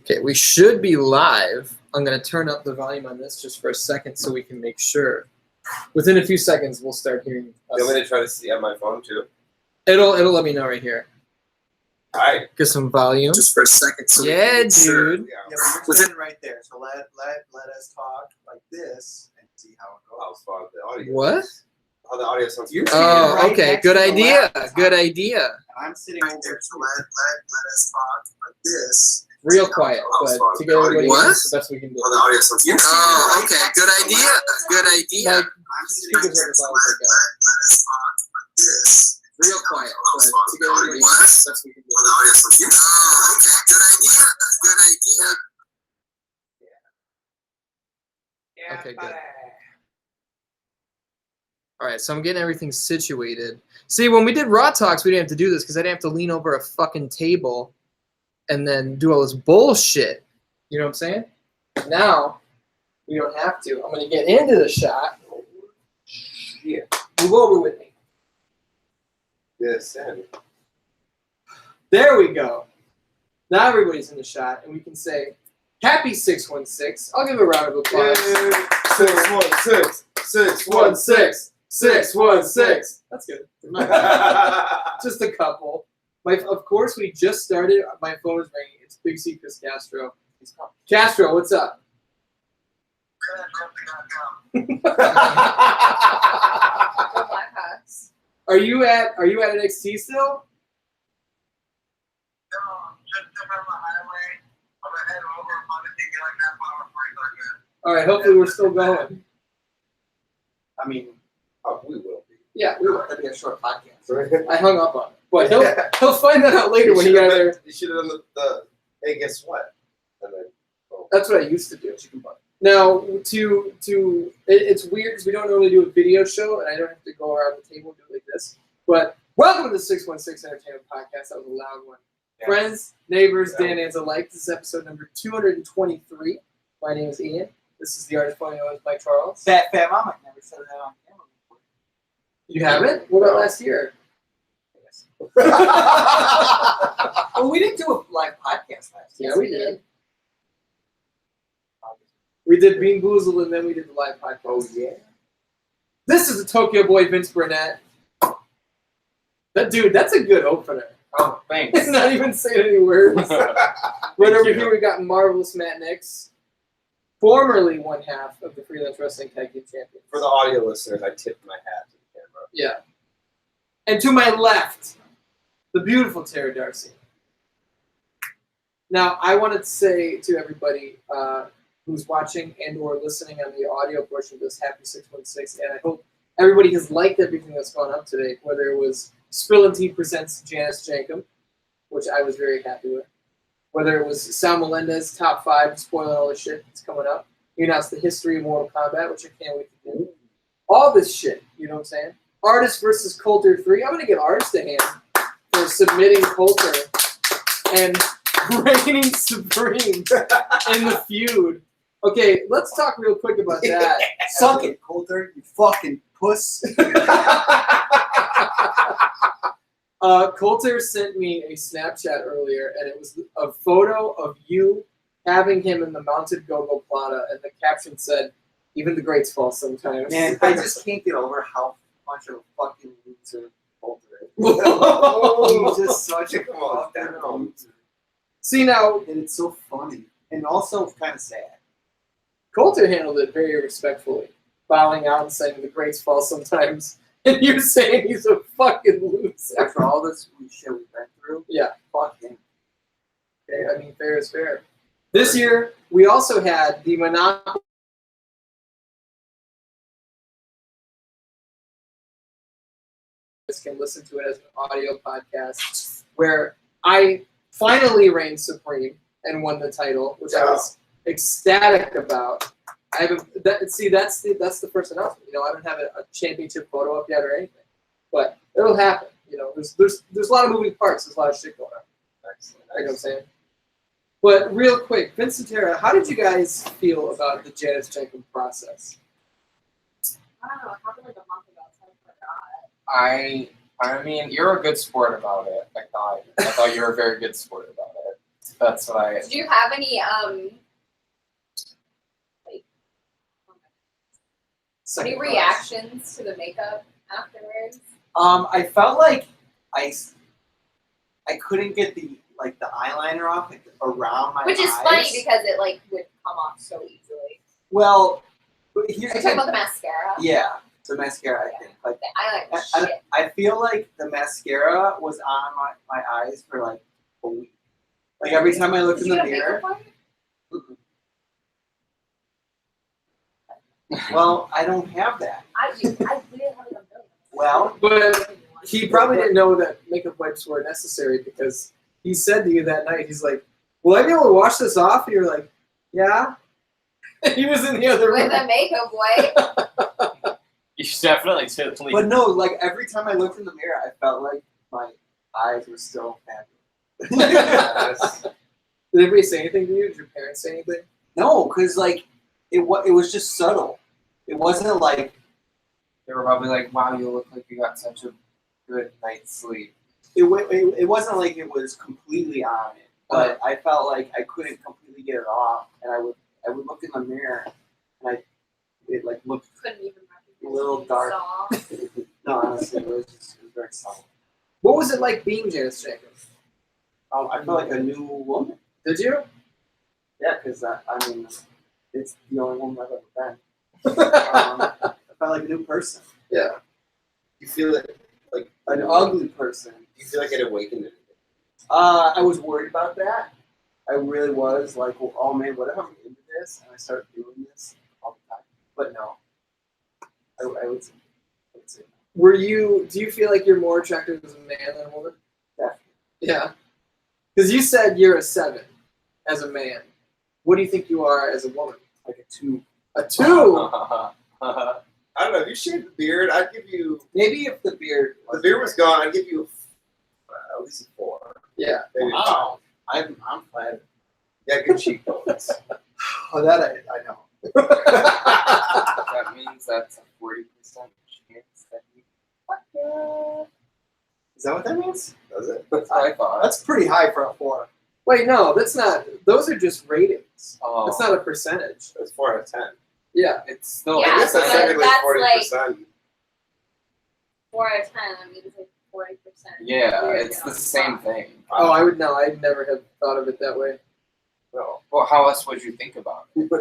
Okay, we should be live. I'm going to turn up the volume on this just for a second so we can make sure. Within a few seconds, we'll start hearing us. You want me to try to see on my phone, too? It'll let me know right here. All right. Get some volume. Just for a second. So yeah, dude. Sure. Yeah, we're sitting right there. So let us talk like this and see how it goes. I'll spot the audio. What? How the audio sounds. Oh, right okay. next Good to the idea. laptop. Good idea. I'm sitting right there. So let us talk like this. Real quiet, but to get everybody in, it's the best we can do. How the audio sounds. Oh, okay. Good idea. Good idea. I'm sitting right there. So let us talk like this. Real quiet, but to get everybody in, it's the best we can do. How the audio sounds. Oh, okay. Good idea. Good idea. Yeah. Okay, good. All right, so I'm getting everything situated. See, when we did Raw Talks, we didn't have to do this because I didn't have to lean over a fucking table and then do all this bullshit. You know what I'm saying? Now, we don't have to. I'm going to get into the shot. Yeah. Move over with me. Yes, and There we go. Now everybody's in the shot, and we can say, Happy 616. I'll give a round of applause. 616. 616. 616. That's good. Just a couple. Of course, we just started. My phone is ringing. It's Big C Chris Castro. Castro, what's up? Are you at NXT still? All right. Hopefully, we're still going. I mean, oh, we will be. Yeah, we will. that'd be a short podcast. I hung up on it, but he'll find that out later when he got there. You should have done the hey, guess what? And then, That's what I used to do. Now, it's weird because we don't normally do a video show, and I don't have to go around the table and do it like this. But welcome to the 616 Entertainment Podcast. That was a loud one. Yeah. Friends, neighbors, Dan alike. This is episode number 223. My name is Ian. This is the artist formerly known as Mike Charles. Fat Mama never said that on camera before. You haven't? What about last year? Well, we didn't do a live podcast last year. Yeah, we did. We did Bean Boozled, and then we did the live podcast. oh yeah. This is the Tokyo Boy Vince Burnett. That's a good opener. Oh, thanks. Not even saying any words. Right over here, we got Marvelous Matt Knicks, formerly one half of the Freelance Wrestling Tag Team Champions. For the audio listeners, I tipped my hat to the camera. Yeah. And to my left, the beautiful Tara Dartsee. Now, I wanted to say to everybody who's watching and or listening on the audio portion of this, Happy 616, and I hope everybody has liked everything that's gone up today, whether it was Spill and Tea presents Janice Jankum, which I was very happy with, whether it was Sal Melendez, top 5, spoiling all the shit that's coming up. You announced the history of Mortal Kombat, which I can't wait to do. All this shit, you know what I'm saying? Artist versus Coulter 3. I'm going to give Artist a hand for submitting Coulter and reigning supreme in the feud. Okay, let's talk real quick about that. Suck it, Coulter, you fucking puss. Coulter sent me a Snapchat earlier, and it was a photo of you having him in the mounted go-go plata, and the caption said, "Even the greats fall sometimes." Man, I just can't get over how much of a fucking loser Coulter is. He's just such a fucking loser. See, now, And it's so funny. And also kind of sad. Coulter handled it very respectfully, bowing out and saying the greats fall sometimes. And you're saying he's a fucking loser. After all this shit we've been through, Yeah. fuck him. Okay, I mean, fair is fair. This year, we also had the Monopoly. Can listen to it as an audio podcast where I finally reigned supreme and won the title, which I was ecstatic about. I haven't. That's the first announcement. You know, I don't have a championship photo up yet or anything, but it'll happen. You know, there's a lot of moving parts. There's a lot of shit going on. Excellent. You know what I'm saying? But real quick, Vince and Tara, how did you guys feel about the Janice Jankum process? I don't know. It happened like a month ago, so I forgot. I mean, you're a good sport about it. I thought you were a very good sport about it. That's what I. Did you have any like Second any class. reactions to the makeup afterwards? I felt like I couldn't get the eyeliner off around my eyes. Which is funny because it like would come off so easily. Well, but here's Are you the talking thing. about the mascara? Yeah, the mascara. I think like The eyeliner was I, shit. I feel like the mascara was on my eyes for like a week. Like every time I looked Did in you the get mirror. makeup on it? Well, I don't have that. I do. I literally have like a million. Well, But he probably didn't know that makeup wipes were necessary because he said to you that night, he's like, "Will I be able to wash this off?" And you're like, "Yeah." He was in the other room. With a makeup wipe. You should definitely totally. but no, like every time I looked in the mirror, I felt like my eyes were still fabulous. Yes. Did anybody say anything to you? Did your parents say anything? No, because like it was just subtle. It wasn't like They were probably like, "Wow, you look like you got such a good night's sleep." it wasn't like it was completely on it, but I felt like I couldn't completely get it off, and I would look in the mirror, and it like looked Couldn't even recognize Little me, dark. saw. no, honestly, it was very subtle. What was it like being Janice Jenkins? I felt like a new woman. Did you? Yeah, because I mean, it's the only woman I've ever been. I felt like a new person, Yeah. You feel it, like an ugly person. you feel like it awakened anything. I was worried about that. I really was like, well, oh man, what if I'm into this and I start doing this all the time? But no, I would say no. Were you? Do you feel like you're more attractive as a man than a woman? Definitely. Yeah. Because you said you're a 7 as a man. What do you think you are as a woman? Like a 2. A 2. I don't know. If you shaved the beard, I'd give you. Maybe if the beard Was gone, I'd give you at least a 4. Yeah. Maybe a Wow. I'm flattered. 5. Yeah, good cheekbones. Oh, that I know. That means that's a 40% chance that you. Is that what that means? Does it? That's what I thought. That's pretty high for a 4. Wait, no, that's not. Those are just ratings. Oh, That's not a percentage. That's 4 out of 10. Yeah. it's still. Yeah, I guess so that's that- technically that's 40%. 4 out of 10. That means like 40%. Yeah, Weird, it's you the know. same thing. Oh, I would know. I'd never have thought of it that way. No. Well, how else would you think about it?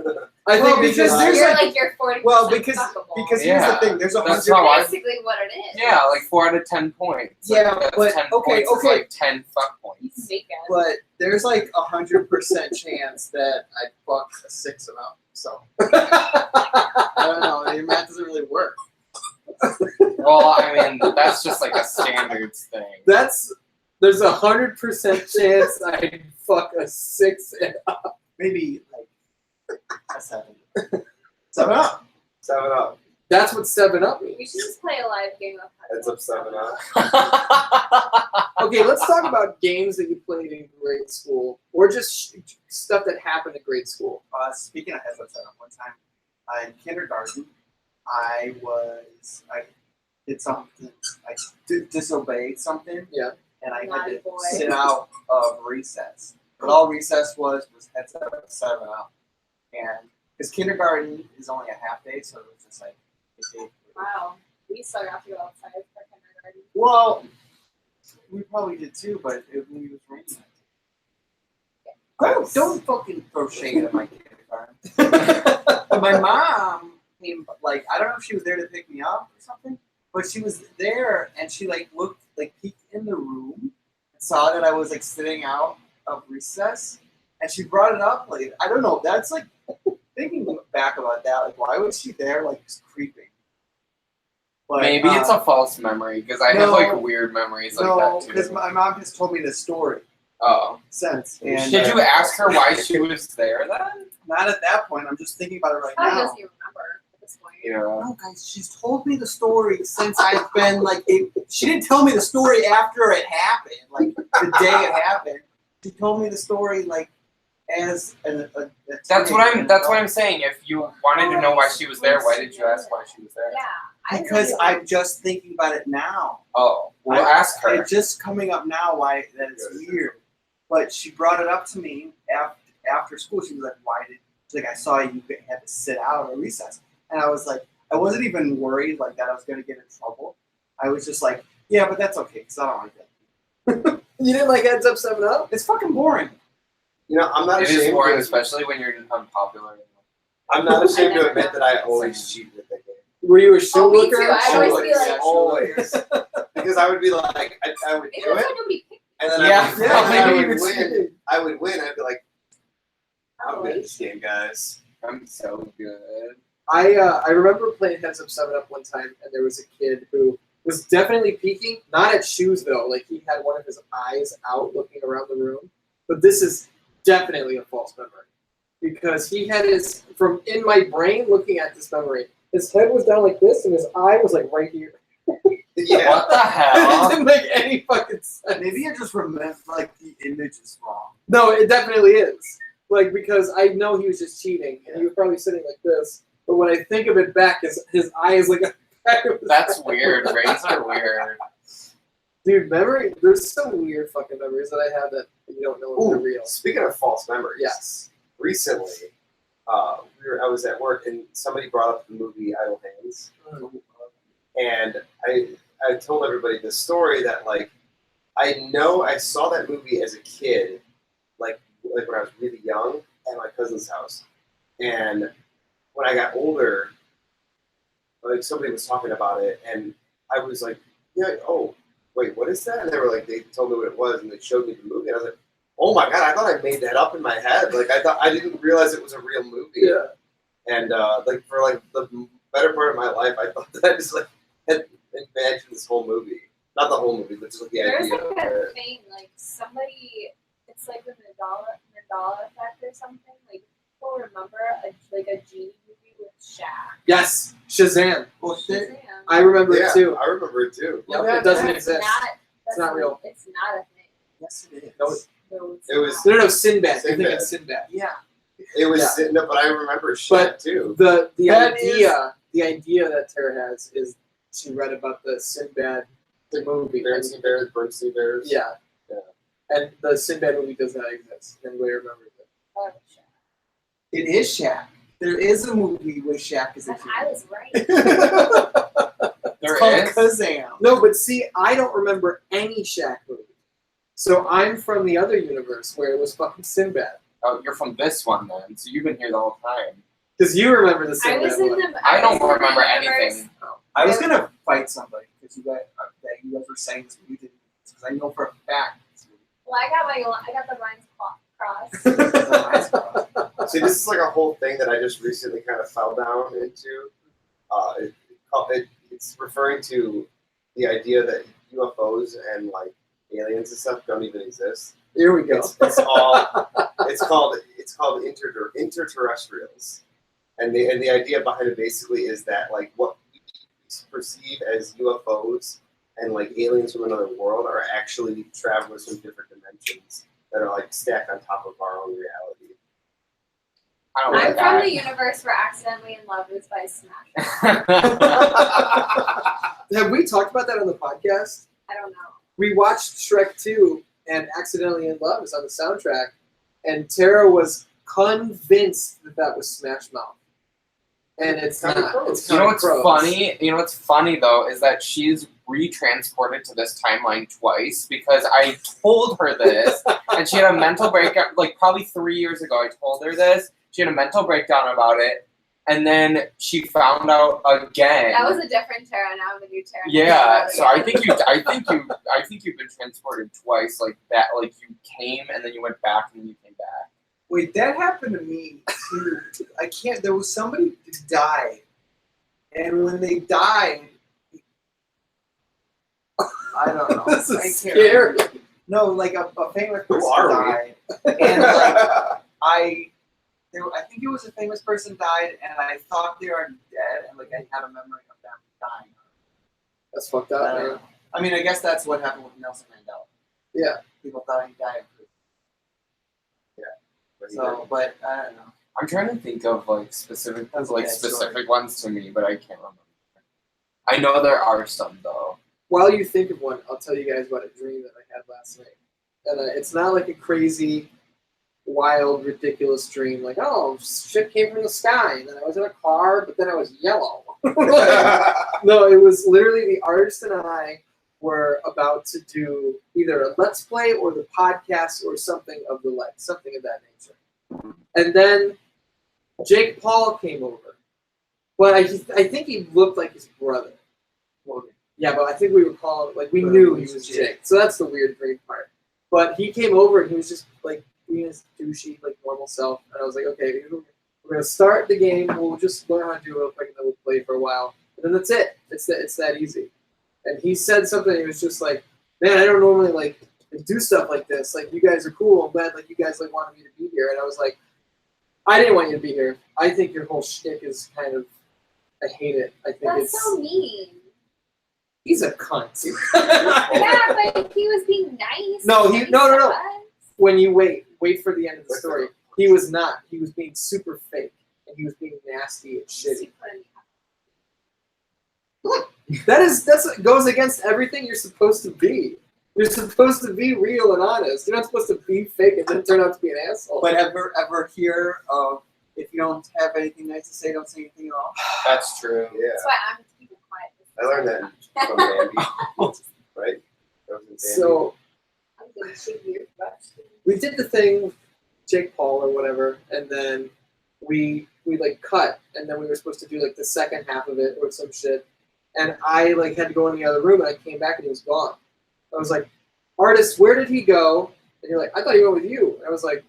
I Well, think it's because just there's You're like- like you're 40% Well, because fuckable. here's Yeah, the thing. There's a that's 100. how I- basically what it is. Yeah, like 4 out of 10 points. Yeah, like, that's but 10 okay, points is okay. like 10 fuck You points. can make it. But there's like 100% chance that I'd fuck a 6 amount. So I don't know. Your math doesn't really work. Well, I mean, that's just like a standards thing. There's 100% chance I'd fuck a 6 and up. Maybe like a 7. 7 up. 7 up. That's what 7 up We means. should just play a live game of Heads up, 7 up. Okay, let's talk about games that you played in grade school, or just stuff that happened in grade school. Speaking of heads up, 7 up, one time in kindergarten, I did something. I disobeyed something. Yeah. And I Naughty had to boy. sit out of recess. But all recess was heads up, 7 up. And because kindergarten is only a half day, so it was just like a day. Wow. We still have to go outside for kindergarten. Well, we probably did too, but it was raining. Don't fucking throw shade at my kindergarten. But my mom came, like, I don't know if she was there to pick me up or something, but she was there and she like looked, like peeked in the room and saw that I was like sitting out of recess, and she brought it up. Like, I don't know. That's like thinking back about that. Like, why was she there? Like, just creeping. But, Maybe it's a false memory because I have no, like weird memories like no, that because too. my mom has told me this story Oh, since. And did you ask her why she was there then? Not at that point. I'm just thinking about it right Probably now. doesn't even remember at this point. Yeah. No, guys, she's told me the story since I've been like. She didn't tell me the story after it happened, like the day it happened. She told me the story like as a That's what teenager. That's what I'm saying. If you wanted to know why she was there, why did you ask why she was there? Yeah. Because I'm just thinking about it now. Oh, we'll ask her. It's just coming up now why that it's weird. But she brought it up to me after school. She was like, "Why did?" She's like, "I saw you had to sit out at recess," and I was like, I wasn't even worried like that I was going to get in trouble. I was just like, "Yeah, but that's okay because I don't like that." You didn't like Heads Up 7-Up? It's fucking boring. I'm not It ashamed. is boring, especially when you're unpopular. I'm not ashamed to admit that I always cheated at that game. Were you a shoe me looker? too. I always be like, always. Because I would be like, I would maybe do that's why it, nobody picked and then Yeah. I maybe would you were win. cheating. I would win. I'd be like, I'm Oh, good at this game, guys. I'm so good. I remember playing Heads Up 7-Up one time, and there was a kid who was definitely peeking, not at shoes though, like he had one of his eyes out looking around the room. But this is definitely a false memory. Because he had his, from in my brain looking at this memory, his head was down like this, and his eye was like right here. Yeah. What the It hell? didn't make any fucking sense. Maybe I just remember like the image is wrong. No, it definitely is. Like, because I know he was just cheating, and he was probably sitting like this. But when I think of it back, his eye is like a back of his That's head. weird. Brains are weird. Dude, memory, there's some weird fucking memories that I have that you don't know if they're real. Speaking of false memories, Yes. recently, I was at work and somebody brought up the movie Idle Hands, and I told everybody this story that like I know I saw that movie as a kid, like when I was really young at my cousin's house, and when I got older, like somebody was talking about it, and I was like, yeah, oh wait, what is that? And they told me what it was, and they showed me the movie, and I was like, oh my god, I thought I made that up in my head. Like I didn't realize it was a real movie. Yeah. And like for like the better part of my life, I thought that I just like had imagined this whole movie. Not the whole movie, but just like the There's idea like of a it. thing, like somebody, it's like the Mandela effect or something. Like people remember a genie movie with Shaq. Yes, Shazam. Bullshit. Shazam. I remember it too. I remember it too. Yep, Yeah, it doesn't That's exist. That's not real. It's not a thing. Yes, it is. No, it- No, it's It was- not. No, Sinbad. I think Sinbad. it's Sinbad. Yeah. It was Yeah. no, but I remember shit But too. The That idea that Tara has is she read about the Sinbad movie. Bernstein Bears, Bernstein Bears. Yeah. Yeah. And the Sinbad movie does not exist. Anybody remembers it? Oh, Shaq. It is Shaq. There is a movie with Shaq as a But kid. I was right. There It's called is? Kazam. No, but see, I don't remember any Shaq movie. So I'm from the other universe where it was fucking Sinbad. Oh, you're from this one then, so you've been here the whole time. Because you remember the I Sinbad was in one. the. I don't was in the remember universe- anything. I was gonna fight somebody because you guys were saying this movie didn't because I know for a fact. This movie Well, I got the lines crossed. See, this is like a whole thing that I just recently kind of fell down into. It's referring to the idea that UFOs and like aliens and stuff don't even exist. Here we go. It's called interterrestrials, and the idea behind it basically is that like what we perceive as UFOs and like aliens from another world are actually travelers from different dimensions that are like stacked on top of our own reality. I don't I'm like from that. the universe where Accidentally in Love is by Smash. Have we talked about that on the podcast? I don't know. We watched Shrek 2 and Accidentally in Love is on the soundtrack, and Tara was convinced that that was Smash Mouth. And it's Kinda not. gross. It's You know kinda what's gross. funny? You know what's funny though is that she's retransported to this timeline twice because I told her this and she had a mental breakdown like probably 3 years ago. I told her this. She had a mental breakdown about it, and then she found out again. That was a different Tara. Now I'm a new Tara. Yeah, so I think you've been transported twice like that. Like you came and then you went back and then you came back. Wait, that happened to me too. I can't. There was somebody who died, and when they died, I don't know. This I is can't scary. remember. No, like a famous Who person are we? died, and like I think it was a famous person died, and I thought they were already dead, and like I had a memory of them dying. That's fucked I up, don't man. know. I mean, I guess that's what happened with Nelson Mandela. Yeah. People thought he died. So, but I don't know. I'm trying to think of like specific That's like okay, specific ones to me, but I can't remember. I know there are some though. While you think of one, I'll tell you guys about a dream that I had last night. and it's not like a crazy, wild, ridiculous dream. Like, oh, shit came from the sky, and then I was in a car, but then I was yellow. No, it was literally the artist and I were about to do either a Let's Play or the podcast or something of the like, something of that nature. And then Jake Paul came over. But I think he looked like his brother. Yeah, but I think we were calling, like, we knew he was Jake. So that's the weird dream part. But he came over and he was just, like, being his douchey, like, normal self. And I was like, okay, we're going to start the game. We'll just learn how to do it real quick and then we'll play for a while. And then that's it. It's that easy. And he said something. He was just like, man, I don't normally, like, do stuff like this. Like, you guys are cool. I'm glad, like, you guys, like, wanted me to be here. And I was like, I didn't want you to be here. I think your whole shtick is kind of, I hate it. I think That's so mean. He's a cunt. Yeah, but he was being nice. No, no. Us. When you wait for the end of the story. He was not. He was being super fake, and he was being nasty and shitty. Look, that goes against everything you're supposed to be. You're supposed to be real and honest. You're not supposed to be fake and then turn out to be an asshole. But ever hear of if you don't have anything nice to say, don't say anything at all? That's true. Yeah. That's why I'm keeping quiet. I learned that from Bambi, right? That was in Bambi. So I'm gonna shoot your question. we did the thing with Jake Paul or whatever, and then we like cut, and then we were supposed to do like the second half of it or some shit. And I like had to go in the other room, and I came back and he was gone. I was like, artist, where did he go? And you're like, I thought he went with you. And I was like,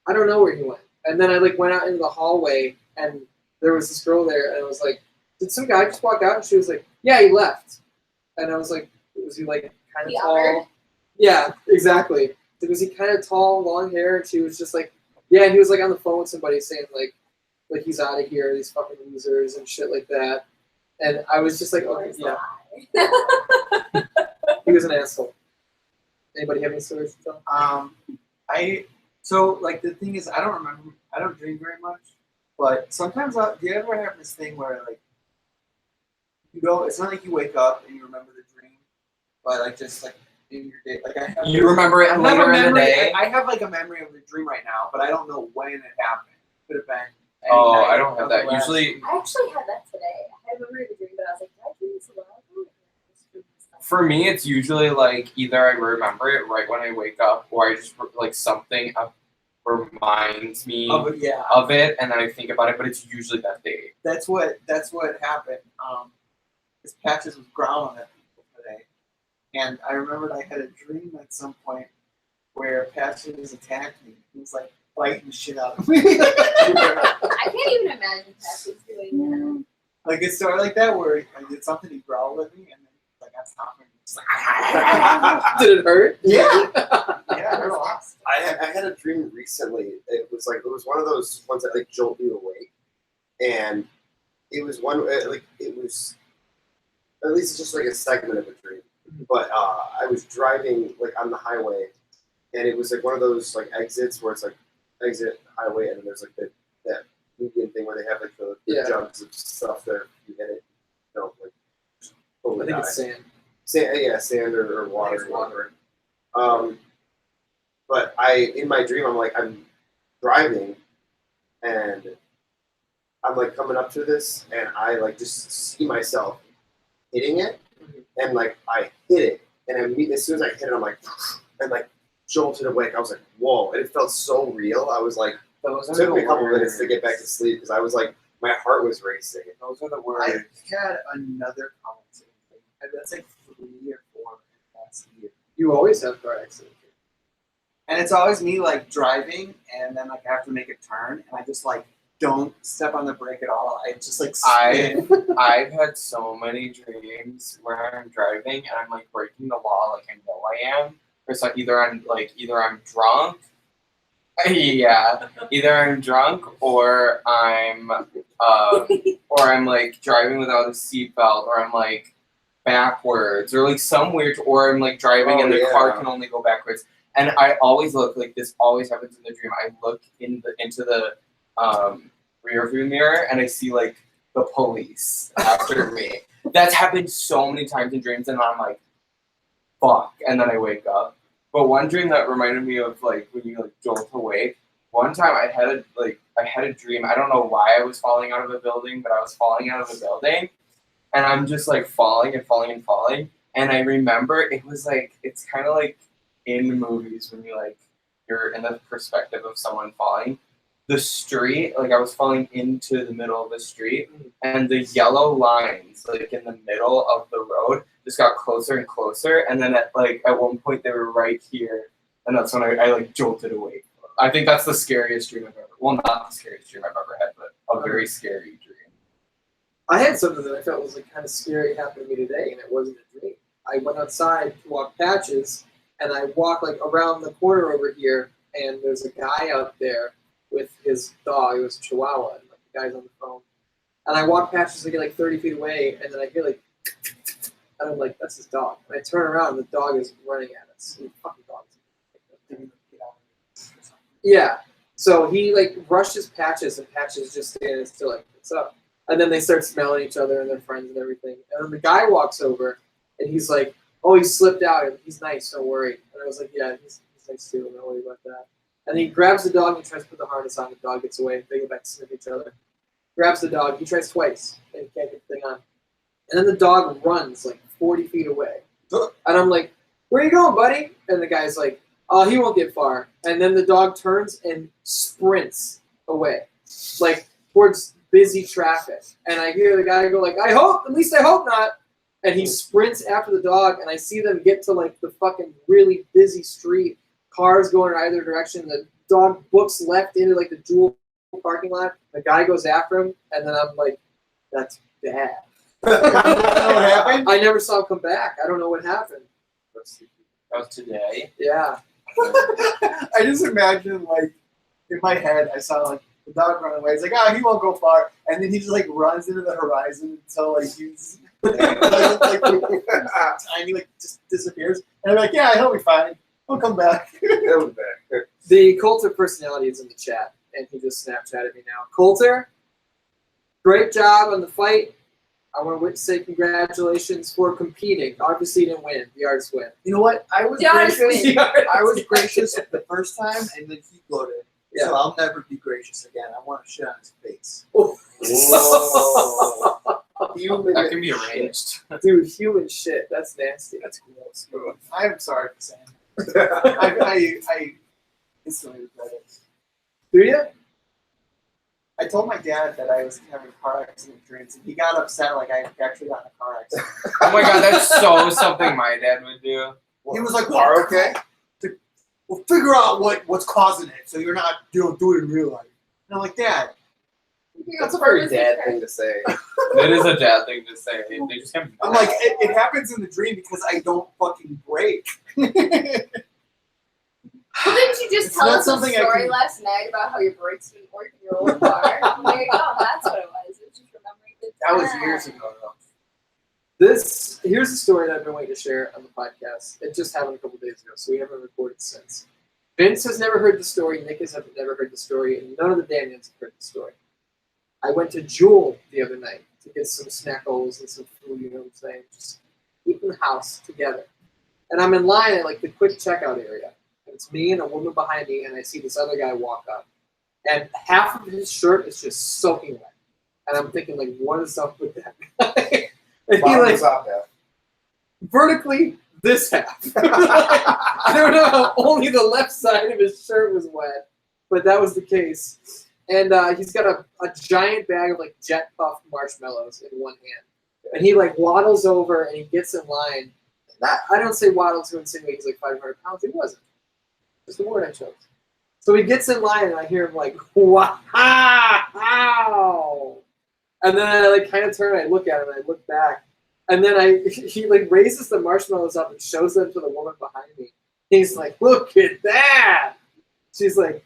I don't know where he went. And then I like went out into the hallway, and there was this girl there, and I was like, did some guy just walk out? And she was like, yeah, he left. And I was like, was he like kind of tall? Younger? Yeah, exactly. Was he kind of tall, long hair? And she was just like, yeah. And he was like on the phone with somebody saying like he's out of here, these fucking losers and shit like that. And I was just like, okay, yeah. He was an asshole. Anybody have any stories to tell? So like the thing is, I don't remember. I don't dream very much, but sometimes do you ever have this thing where like you go? It's not like you wake up and you remember the dream, but like just like in your day, like I have. You remember it later in the day? I have like a memory of the dream right now, but I don't know when it happened. Could have been. any Oh, night I don't have of that. the last- Usually, I actually had that today. I had a memory of a dream, but I was like, did I dream this a while ago? for me, it's usually like either I remember it right when I wake up, or I just like something reminds me Oh, but yeah. of it, and then I think about it. But it's usually that day. That's what happened. His Patches was growling at people today, and I remembered I had a dream at some point where Patches attacked me. He was like biting the shit out of me. I can't even imagine Patches doing Like a story like that where I did something, he growled at me, and then like I stopped him. Just like, Did it hurt? yeah, that. yeah, it hurt a lot. I had a dream recently. It was one of those ones that like jolt you awake, and it was it was at least just like a segment of a dream. But I was driving like on the highway, and it was like one of those like exits where it's like exit highway, and then there's like that median thing where they have like the jugs of stuff there. If you hit it, you know, like totally I think die. it's sand. Sand or water. It's water. But in my dream, I'm driving, and I'm like coming up to this, and I like just see myself hitting it, and like I hit it, and as soon as I hit it, I'm like, and like jolted awake. I was like, whoa, and it felt so real. I was like, it took me a couple minutes to get back to sleep because I was like, my heart was racing. Those are the I words. had another conversation. That's like 3 or 4 last year. You always have car accidents. And it's always me like driving, and then like I have to make a turn, and I just like don't step on the brake at all. I just like spin. I've had so many dreams where I'm driving and I'm like breaking the law, like I know I am. Or it's like either I'm drunk. Yeah, either I'm drunk or I'm like driving without a seatbelt, or I'm like backwards, or like some weird, or I'm like driving and the car can only go backwards. And I always look like this. Always happens in the dream. I look into the rear view mirror and I see like the police after me. That's happened so many times in dreams, and I'm like, fuck. And then I wake up. But one dream that reminded me of like when you like jolt awake. One time I had a dream. I don't know why I was falling out of a building, but I was falling out of a building, and I'm just like falling and falling and falling. And I remember it was like it's kind of like in the movies when you're in the perspective of someone falling. The street, like I was falling into the middle of the street, and the yellow lines, like in the middle of the road, just got closer and closer. And then at one point they were right here, and that's when I like jolted awake. I think that's the scariest dream I've ever. Well, not the scariest dream I've ever had, but a very scary dream. I had something that I felt was like kind of scary happen to me today, and it wasn't a dream. I went outside to walk patches, and I walked like around the corner over here, and there's a guy out there with his dog. It was a Chihuahua, and like the guy's on the phone. And I walk patches to get like 30 feet away, and then I hear like, and I'm like, that's his dog. And I turn around, and the dog is running at us. And the fucking dog's yeah. So he like rushes Patches, and Patches just standing still like, what's up? And then they start smelling each other and their friends and everything. And then the guy walks over, and he's like, oh, he slipped out. He's nice, don't worry. And I was like, yeah, he's nice too. Don't worry about that. And he grabs the dog and tries to put the harness on. The dog gets away. They go back to sniff each other. Grabs the dog. He tries twice, and he can't get the thing on. And then the dog runs like 40 feet away. And I'm like, where are you going, buddy? And the guy's like, oh, he won't get far. And then the dog turns and sprints away, like towards busy traffic. And I hear the guy go like, at least I hope not. And he sprints after the dog, and I see them get to like the fucking really busy street. Cars going in either direction. The dog books left into like the Jewel parking lot. The guy goes after him, and then I'm like, that's bad. You know what happened? I never saw him come back. I don't know what happened. That was today. Yeah. I just imagine, like, in my head, I saw, like, the dog run away. It's like, he won't go far. And then he just, like, runs into the horizon until, like, he's, like, tiny, like, just disappears. And I'm like, yeah, he'll be fine. He'll come back. He'll be back. The Coulter personality is in the chat, and he just Snapchatted me now. Coulter, great job on the fight. I want to say congratulations for competing. Obviously, you didn't win. The artists win. You know what? I was The artist gracious. wins. I was gracious the first time, and then he gloated. Yeah. So I'll never be gracious again. I want to shit on his face. Whoa. That can be arranged. Dude, human shit. That's nasty. That's gross. I'm sorry for saying that. I instantly regret it. Do you? I told my dad that I was having car accident dreams, and he got upset like I actually got in a car accident. Oh my god, that's so something my dad would do. He was like, Car okay? Well, figure out what's causing it so you're not do it in real life. And I'm like, Dad, That's a very dad thing to say. That is a dad thing to say. They just can't be I'm like, it happens in the dream because I don't fucking break. Well, didn't you just It's tell not us a something I story can- last night about how your brakes didn't work in your old car? There you go. That's what it was. It was just remembering the That was time. years ago, though. Here's a story that I've been waiting to share on the podcast. It just happened a couple days ago, so we haven't recorded since. Vince has never heard the story. Nick has never heard the story, and none of the Daniels have heard the story. I went to Jewel the other night to get some snackos and some food, you know what I'm saying? Just eating the house together. And I'm in line at like the quick checkout area. And it's me and a woman behind me, and I see this other guy walk up. And half of his shirt is just soaking wet. And I'm thinking, like, what is up with that guy? And he, Bottoms like, up, yeah. vertically, this half. I don't know how only the left side of his shirt was wet, but that was the case. And he's got a giant bag of like jet puffed marshmallows in one hand. And he like waddles over and he gets in line. I don't say waddle to insinuate he's like 500 pounds. He wasn't. That's the word I chose. So he gets in line and I hear him like, wow. And then I like kind of turn and I look at him and I look back. And then he like raises the marshmallows up and shows them to the woman behind me. He's like, look at that. She's like,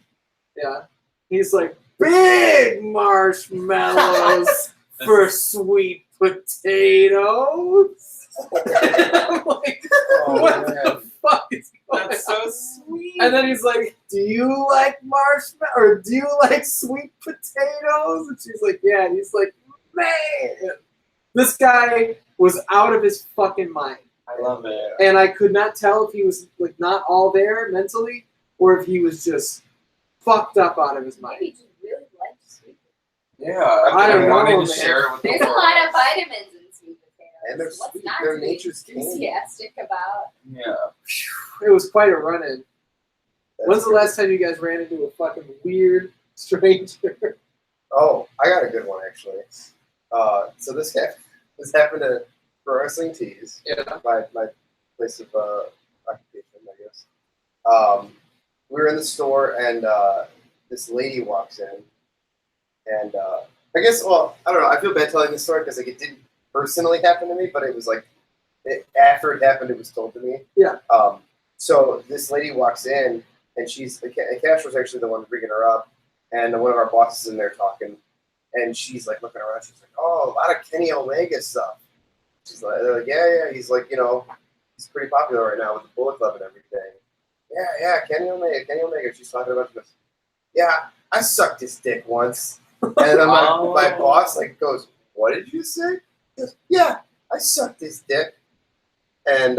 yeah. He's like, big marshmallows for sweet potatoes. And I'm like, what the fuck is going on? That's so sweet. And then he's like, do you like marshmallow or do you like sweet potatoes? And she's like, yeah. And he's like, man, this guy was out of his fucking mind. I love it. And I could not tell if he was like not all there mentally or if he was just fucked up out of his Maybe mind. he just really likes sweet potatoes. Yeah, I don't know, wanted man. to share it with the There's a world. lot of vitamins in sweet potatoes. And they're What's sweet. not They're to be nature's candy. enthusiastic about? Yeah. It was quite a run-in. When's the last time you guys ran into a fucking weird stranger? Oh, I got a good one actually. So this happened at Pro Wrestling Tees, Yeah. my place of occupation, I guess. We were in the store and this lady walks in, and I guess, well, I don't know. I feel bad telling this story because like it didn't personally happen to me, but it was like after it happened, it was told to me. Yeah. So this lady walks in, and she's the cashier was actually the one bringing her up, and one of our bosses in there talking, and she's like looking around. She's like, "Oh, a lot of Kenny Omega stuff." She's like, they're like, yeah. He's like, he's pretty popular right now with the Bullet Club and everything. Yeah, Kenny Omega. She's talking about this. Yeah, I sucked his dick once. And then my boss like goes, "What did you say?" He goes, "Yeah, I sucked his dick." And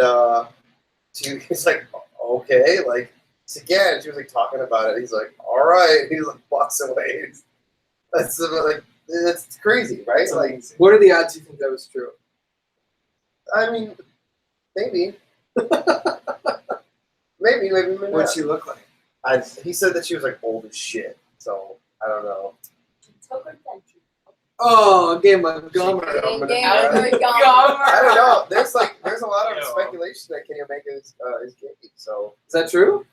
he's like, "Okay." Like, again, she was like talking about it. He's like, "All right." He's like, walks away. That's like, that's crazy, right? That's like, amazing. What are the odds you think that was true? I mean, maybe. maybe not. What'd she look like? He said that she was like old as shit, so I don't know. Oh, game of Gummer. I I don't know. There's a lot of speculation that Kenny Omega is gay. So Is that true?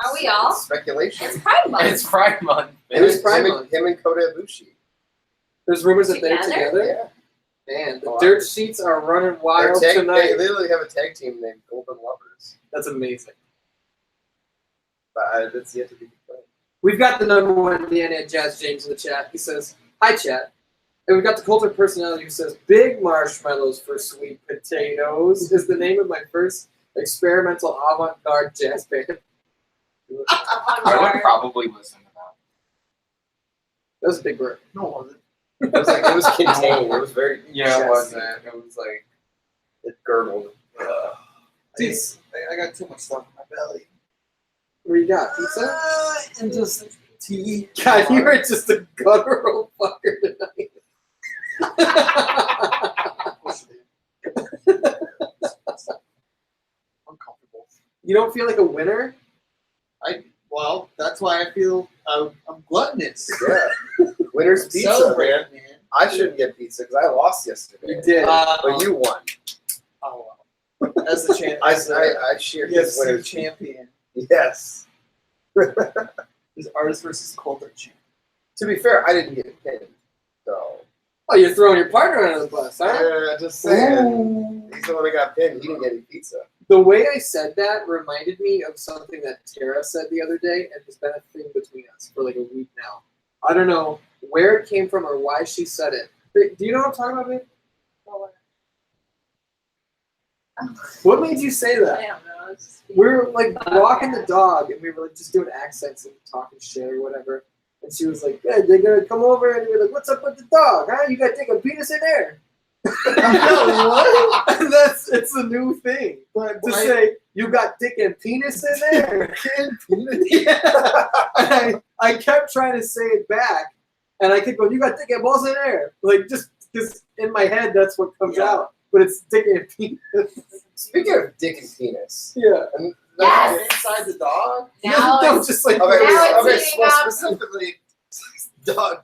Are we all? speculation? It's Pride Month. It's Pride Month. It is Pride him, Month. him and Kota Ibushi. There's rumors that they're Together? together. Yeah. Man, the dirt sheets are running wild They tonight. literally have a tag team named Golden Lovers. That's amazing. But that's yet to be confirmed. We've got the number one DNA Jazz James in the chat. He says, "Hi, chat." And we've got the Coulter personality who says, "Big marshmallows for sweet potatoes" is the name of my first experimental avant-garde jazz band. I would probably listen to that. That was a big word. No, it wasn't. It was contained. It was very Yeah, it chesty. wasn't. It was like, It gurgled. Jeez. I got too much stuff in my belly. What do you got? Pizza? And just tea. God, you are just a guttural fucker tonight. Uncomfortable. You don't feel like a winner? Well, that's why I feel I'm gluttonous. Yeah. Winner's pizza, Celebrate, man. I shouldn't get pizza because I lost yesterday. You did. But you won. Oh, well. As the champion. I shared his UFC winner's champion. Yes. His artist versus Coulter champion. To be fair, I didn't get pinned. So, Oh, you're throwing your partner under the bus, huh? just saying. Ooh. He's the one that got pinned. He didn't get any pizza. The way I said that reminded me of something that Tara said the other day, and it's been a thing between us for like a week now. I don't know where it came from or why she said it. Do you know what I'm talking about, babe? What made you say I that? don't know. It's just We were like walking the dog, and we were like just doing accents and talking shit or whatever. And she was like, "Yeah, they're gonna come over," and we were like, "What's up with the dog? Huh? You gotta take a penis in there." What? It's a new thing But to say you got dick and penis in there. Yeah. And I kept trying to say it back, and I kept going, "You got dick and balls in there," like just because in my head that's what comes out, but it's dick and penis. Speaking of dick and penis. Yeah. And Yes! inside the dog? now No, it's just like Okay, Now it's heating well, up. specifically,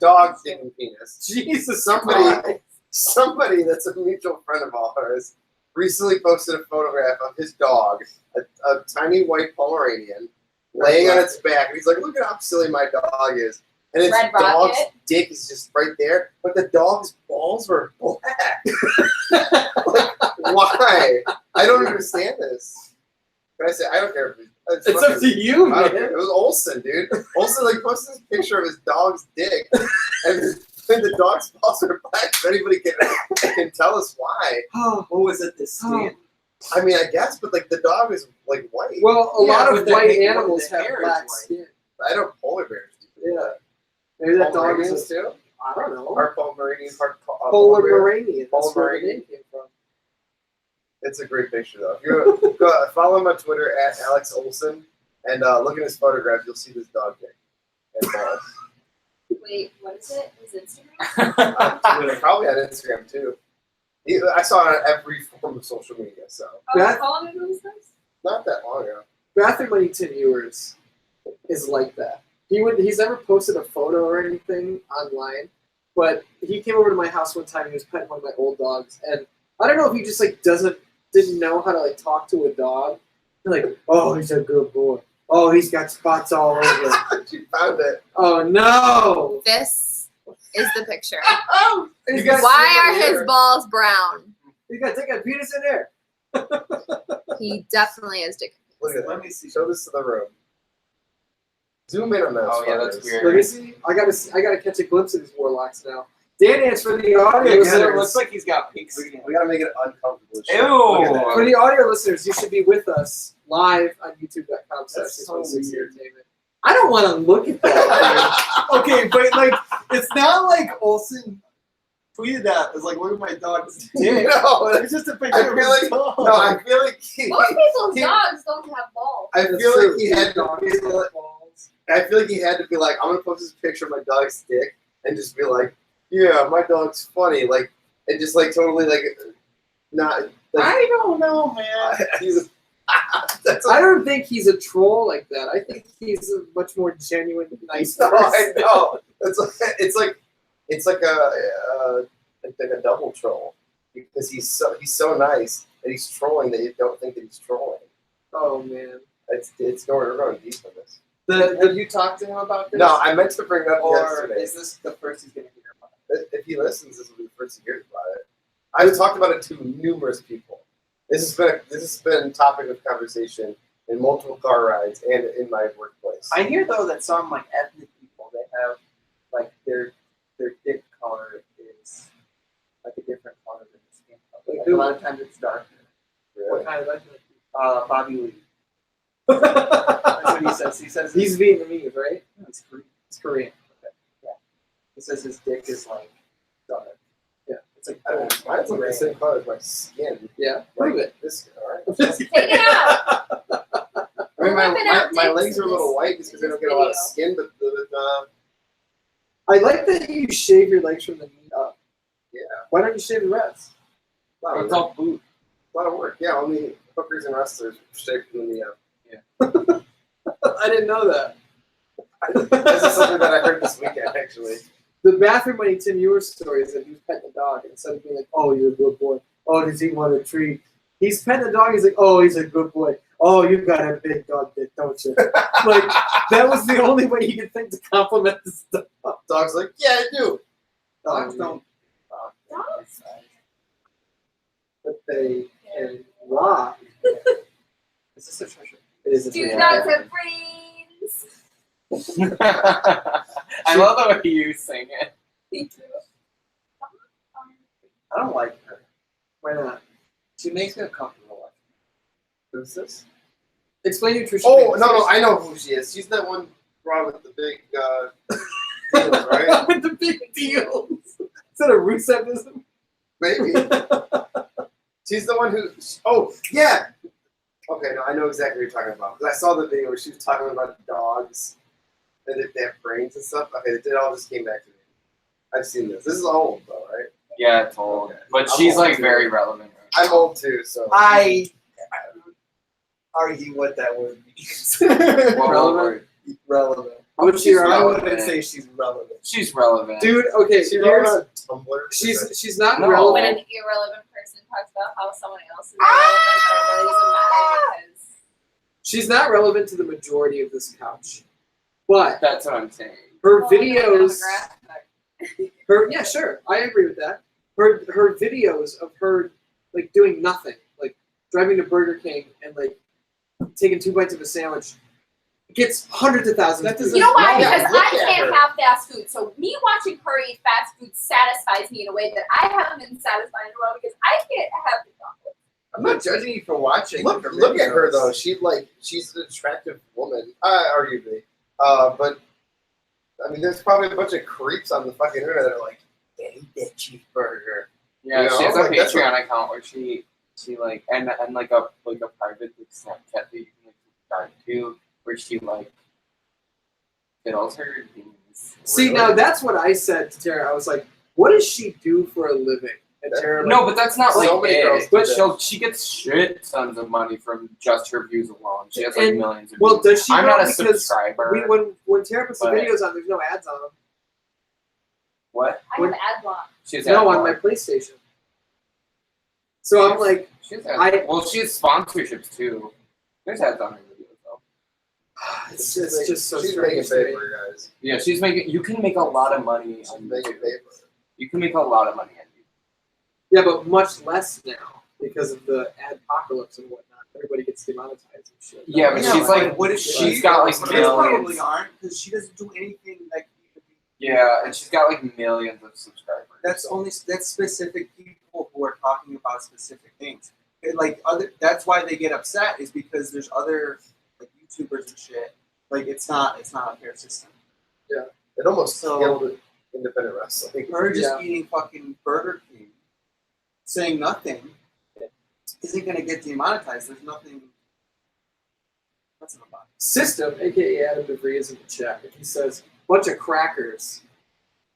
dog dick and penis. Jesus. Christ. Somebody that's a mutual friend of ours recently posted a photograph of his dog, a tiny white Pomeranian, laying on its back. And he's like, "Look at how silly my dog is." And its Red dog's Rocket. dick is just right there, but the dog's balls were black. Like, why? I don't understand this. But I said, I don't care. It's up to you, I don't care. man. It was Olsen, dude. Olsen like posted this picture of his dog's dick, and the dog's balls are black. If anybody can tell us why. What was it? This skin? I mean, I guess, but like the dog is like white. Well, a Yeah, lot but of the white hair- animals the have hair is black white. skin. I know polar bears do. Yeah. Maybe that dog Pomeranians is. too. I don't know. Part Pomeranian, part Polar bear. Moranian. That's where the Pomeranian. name came from. It's a great picture though. If you go follow him on Twitter at Alex Olson and look at his photograph, you'll see this dog dick and balls. Wait, what is it? His Instagram? On Twitter, probably on Instagram too. I saw it on every form of social media, so Oh, That- how long ago was this? not that long ago. Bathroom Money to viewers is like that. He's never posted a photo or anything online, but he came over to my house one time and he was petting one of my old dogs, and I don't know if he just like didn't know how to like talk to a dog. Like, oh, he's a good boy. Oh, he's got spots all over. She found it. Oh no! This is the picture. Oh, he's got Why are stick in his there. balls brown? He's got take a penis in there. He definitely is dick. Look at Let that. me see. Show this to the room. Zoom in on those. Oh, yeah, that's photos. weird. Let me see. I gotta catch a glimpse of these warlocks now. Dan Ants for the audio Yeah, it listeners. looks like he's got pics. We gotta make it uncomfortable. Look at Ew. that. For the audio listeners, you should be with us live on That's so youtube.com/616Entertainment. I don't want to look at that. Okay, but like, it's not like Olsen tweeted that. It's like, look at my dog's dick. No, It's just a I picture of feel his like dog. no. I feel like Most people's he- dogs don't have balls. I That's feel true. like he had to Dogs be have like, balls. I feel like he had to be like, I'm gonna post this picture of my dog's dick and just be like, yeah, my dog's funny, like, and just like totally like not. Like, I don't know, man. he's that's I don't think he's a troll like that. I think he's a much more genuine, nice no, person. I know. It's like a double troll because he's so nice and he's trolling that you don't think that he's trolling. Oh man. It's going deep in this. Did you talk to him about this? No, I meant to bring it up Or yesterday. is this the first he's gonna hear about If he listens, this will be the first he hears about it. I've talked about it to numerous people. This has been topic of conversation in multiple car rides and in my workplace. I hear though that some like ethnic people, they have like their dick color is like a different color than the skin color. Like, a lot of times it's darker. What kind of ethnic? Bobby Lee. That's what he says. He says He's Vietnamese, right? it's Korean. It's Korean. He says his dick is like dark. Yeah. It's like I don't know, mine's like the same color as my skin. Yeah. Like, Prove it. This, all right. Take it out. I mean, We're whipping out my dicks legs are a in little this- white just because they in don't this get a lot of video. skin, but I like that you shave your legs from the knee up. yeah, Why don't you shave the rest? a lot of It's work. all boot. A lot of work. Yeah, only hookers and wrestlers shave from the. I didn't know that. This is something that I heard this weekend, actually. The bathroom money Tim Ewers story is that he was petting the dog, and instead of being like, "Oh, you're a good boy. Oh, does he want a treat?" He's petting the dog. He's like, "Oh, he's a good boy. Oh, you got a big dog dick, don't you?" Like that was the only way he could think to compliment this dog. Dog's like, yeah, I do. dogs don't. Dogs? But they can rock. Is this a treasure? It is a Do treasure. dogs have brains? I love the way you sing it. Thank you. I don't like her. Why not? She makes me uncomfortable. Who's this? Explain nutrition. Oh, no, I know who she is. She's that one broad with the big deals, right? With the big deals. Is that a Rusevism? Maybe. She's the one who. Oh, yeah. Okay, no, I know exactly what you're talking about. Because I saw the video where she was talking about dogs and if they have brains and stuff. Okay, it all just came back to me. I've seen this. This is old, though, right? Yeah, it's old. Okay. But I'm she's old, like too. very relevant. I'm old, too, so. I argue what that word means. Relevant. Relevant. What's She's your I relevant. wouldn't say she's relevant. She's relevant. dude? Okay, She wrote here's, on Tumblr. she's not No. When relevant. an irrelevant person talks about how someone else is irrelevant, it really doesn't matter because She's not relevant to the majority of this couch, but That's what I'm saying. her well, the videos. demographic. Yeah, sure, I agree with that. Her videos of her like doing nothing, like driving to Burger King and like taking 2 bites of a sandwich, gets hundreds of thousands. That doesn't. You know why? Yeah, Because look I at can't her. have fast food. So me watching her eat fast food satisfies me in a way that I haven't been satisfied in a while because I can't have McDonald's. I'm not judging you for watching. Look at her, though. She's an attractive woman, arguably. But, I mean, there's probably a bunch of creeps on the fucking internet that are like, yeah, eat that cheeseburger. Yeah, You know, she has a like, that's Patreon account where she She like and like a private like Snapchat that you can like subscribe to, where she like fiddles her things. See, now that's what I said to Tara. I was like, "What does she do for a living?" And Tara, like, No, but that's not So like many girls it. do But that. she gets shit tons of money from just her views alone. She has like And- millions of well, views. does she? I'm know? not a Because subscriber. when Tara puts the but- videos on, there's no ads on them. What? I have ad block. She's No, on my PlayStation. So I'm like, She's I- she has sponsorships too. There's ads on her videos though. it's just so she's making strange. to me. paper, guys. Yeah, she's making. You can make a lot of money She's on making YouTube. paper. You can make a lot of money on YouTube. Yeah, but much less now because of the adpocalypse and whatnot. Everybody gets demonetized and shit. Yeah, but she's like, what is she's she? got like Some girls probably millions. aren't because she doesn't do anything like. Yeah, and she's got like millions of subscribers. That's specific people who are talking about specific things. Like that's why they get upset is because there's other like YouTubers and shit. Like it's not a fair system. It almost So- killed independent wrestling. Her just Yeah. eating fucking Burger King, saying nothing, isn't gonna get demonetized. There's nothing. That's not about it. System, aka Adam DeVries, is in the chat. And he says, "Bunch of crackers."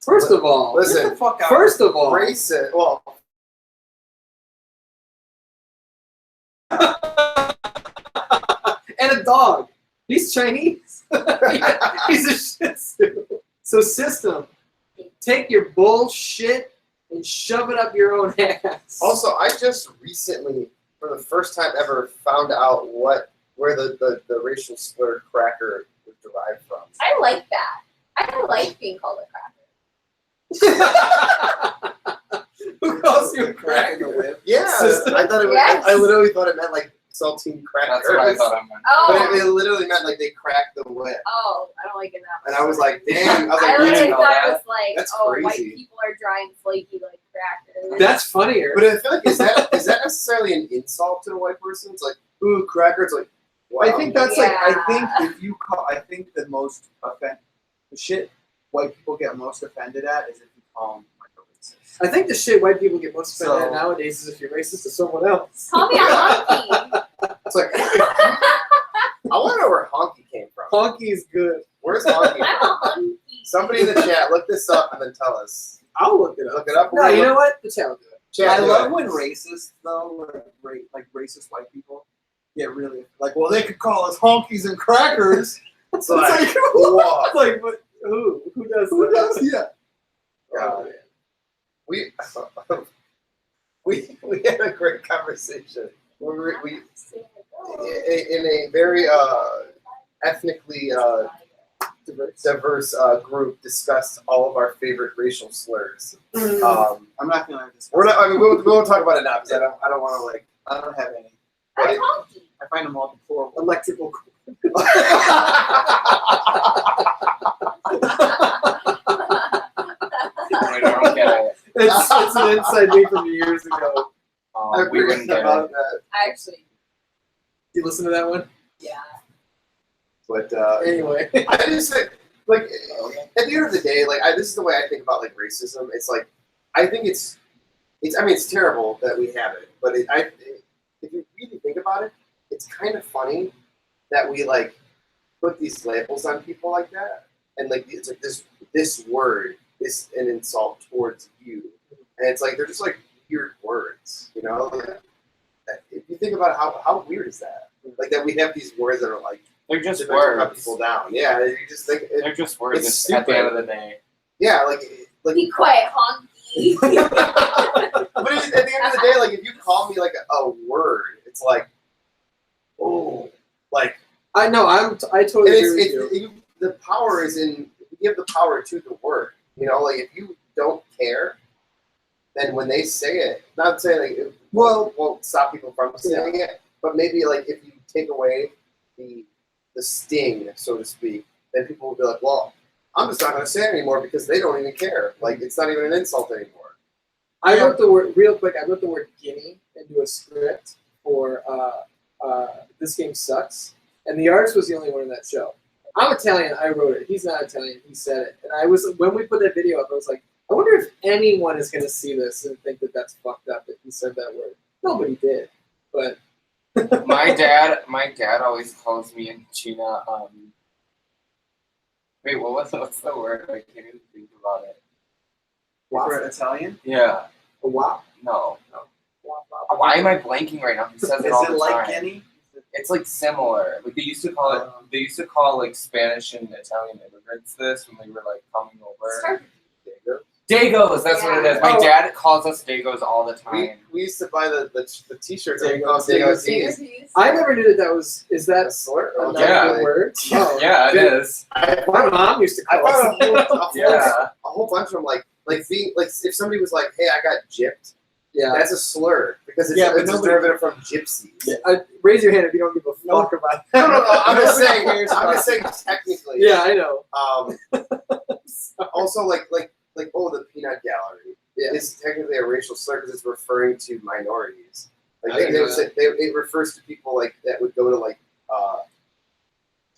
First of all, Listen, Get the fuck out. first of all, Racist. Well, and a dog. He's Chinese. He's a Shih Tzu. So system, take your bullshit and shove it up your own ass. also, I just recently, for the first time ever, found out where the racial slur cracker was derived from. I like that. I like being called a cracker. Who calls you a Crack in the cracker? whip. Yeah, System. I thought it was. Yes. I literally thought it meant like saltine crackers. That's what I thought I meant. But Oh, it literally meant like they cracked the whip. oh, I don't like it that And much. I was like, damn. I was I like, you literally didn't know thought it that? was like, That's oh, white crazy. people are dry and flaky like crackers. That's funnier. but I feel like is that necessarily an insult to a white person? It's like, ooh, cracker. It's like, wow. I think that's like I Yeah. think if you call I think the most the shit white people get most offended at is if you call them like a racist. I think the shit white people get most offended at So- nowadays is if you're racist to someone else. Call me a honky. It's like, I want to know where honky came from. Honky is good. Where's honky? I'm a honky. Somebody in the chat, look this up and then tell us. I'll look it up. Look it up. No, you know what? The chat will do it. Chat, I do love it. when racists though, like racist white people, get really like, well, they could call us honkies and crackers. It's It's like, like, whoa. It's like, what? Who does who that? does? Yeah. God. We had a great conversation. We in a very ethnically diverse group discussed all of our favorite racial slurs. I'm not gonna discuss. We're not. I mean, we won't talk about it now because I don't want to like. I don't have any. I'm honky. I find them all deplorable. Electrical. I don't get it. It's an inside thing from years ago. We wouldn't get about it. that. I actually, You listen to that one? yeah. But Anyway. I just think, like, at the end of the day, like, this is the way I think about like racism. It's like, I think it's. I mean, it's terrible that we have it, but if you really think about it, it's kind of funny that we like put these labels on people like that, and like it's like this word is an insult towards you, and it's like they're just like weird words, you know. Like, if you think about it, how weird is that? Like that we have these words that are like They're just to cut words. people down. Yeah, you just think They're just words. it's At the end stupid. of the day. yeah, like Be quiet, honky. But at the end of the day, like if you call me like a word, it's like, oh, like I know. I and totally agree with you. the power is in you give the power to the word. You know, like if you don't care, then when they say it, not saying like it won't stop people from saying it, but maybe like if you take away the sting, so to speak, then people will be like, well, I'm just not going to say it anymore because they don't even care. Like it's not even an insult anymore. I wrote the word real quick. I wrote the word "guinea" into a script for This Game Sucks, and the artist was the only one in that show. I'm Italian. I wrote it. He's not Italian. He said it, and I was when we put that video up. I was like, I wonder if anyone is going to see this and think that that's fucked up that he said that word. Nobody did. but my dad always calls me and Gina. Wait, what's the word? I can't even think about it. For Italian? Yeah. a wop. No. Wop, wop. Why am I blanking right now? He says Is it all it the like time. any? It's like similar. Like they used to call it. They used to call like Spanish and Italian immigrants this when they were like coming over. Start Dagos. That's what it is. My Oh. dad calls us Dagos all the We time. used to buy the t-shirts that we Dagos. called Dagos. Dagos. I never knew that was. Is that That's slur. a Yeah. good word? Oh. Yeah, it is. My mom used to I call found us. Yeah. a whole bunch of them, like being like if somebody was like, "Hey, I got gypped," Yeah. that's a slur because it's, Yeah, but it's a nobody- derivative from gypsies. Raise your hand if you don't give a fuck about that. No, I'm just saying. cares I'm about just saying technically. Yeah, I know. Also, like the peanut gallery Yeah. is technically a racial slur because it's referring to minorities. Like I didn't know it refers to people like that would go to like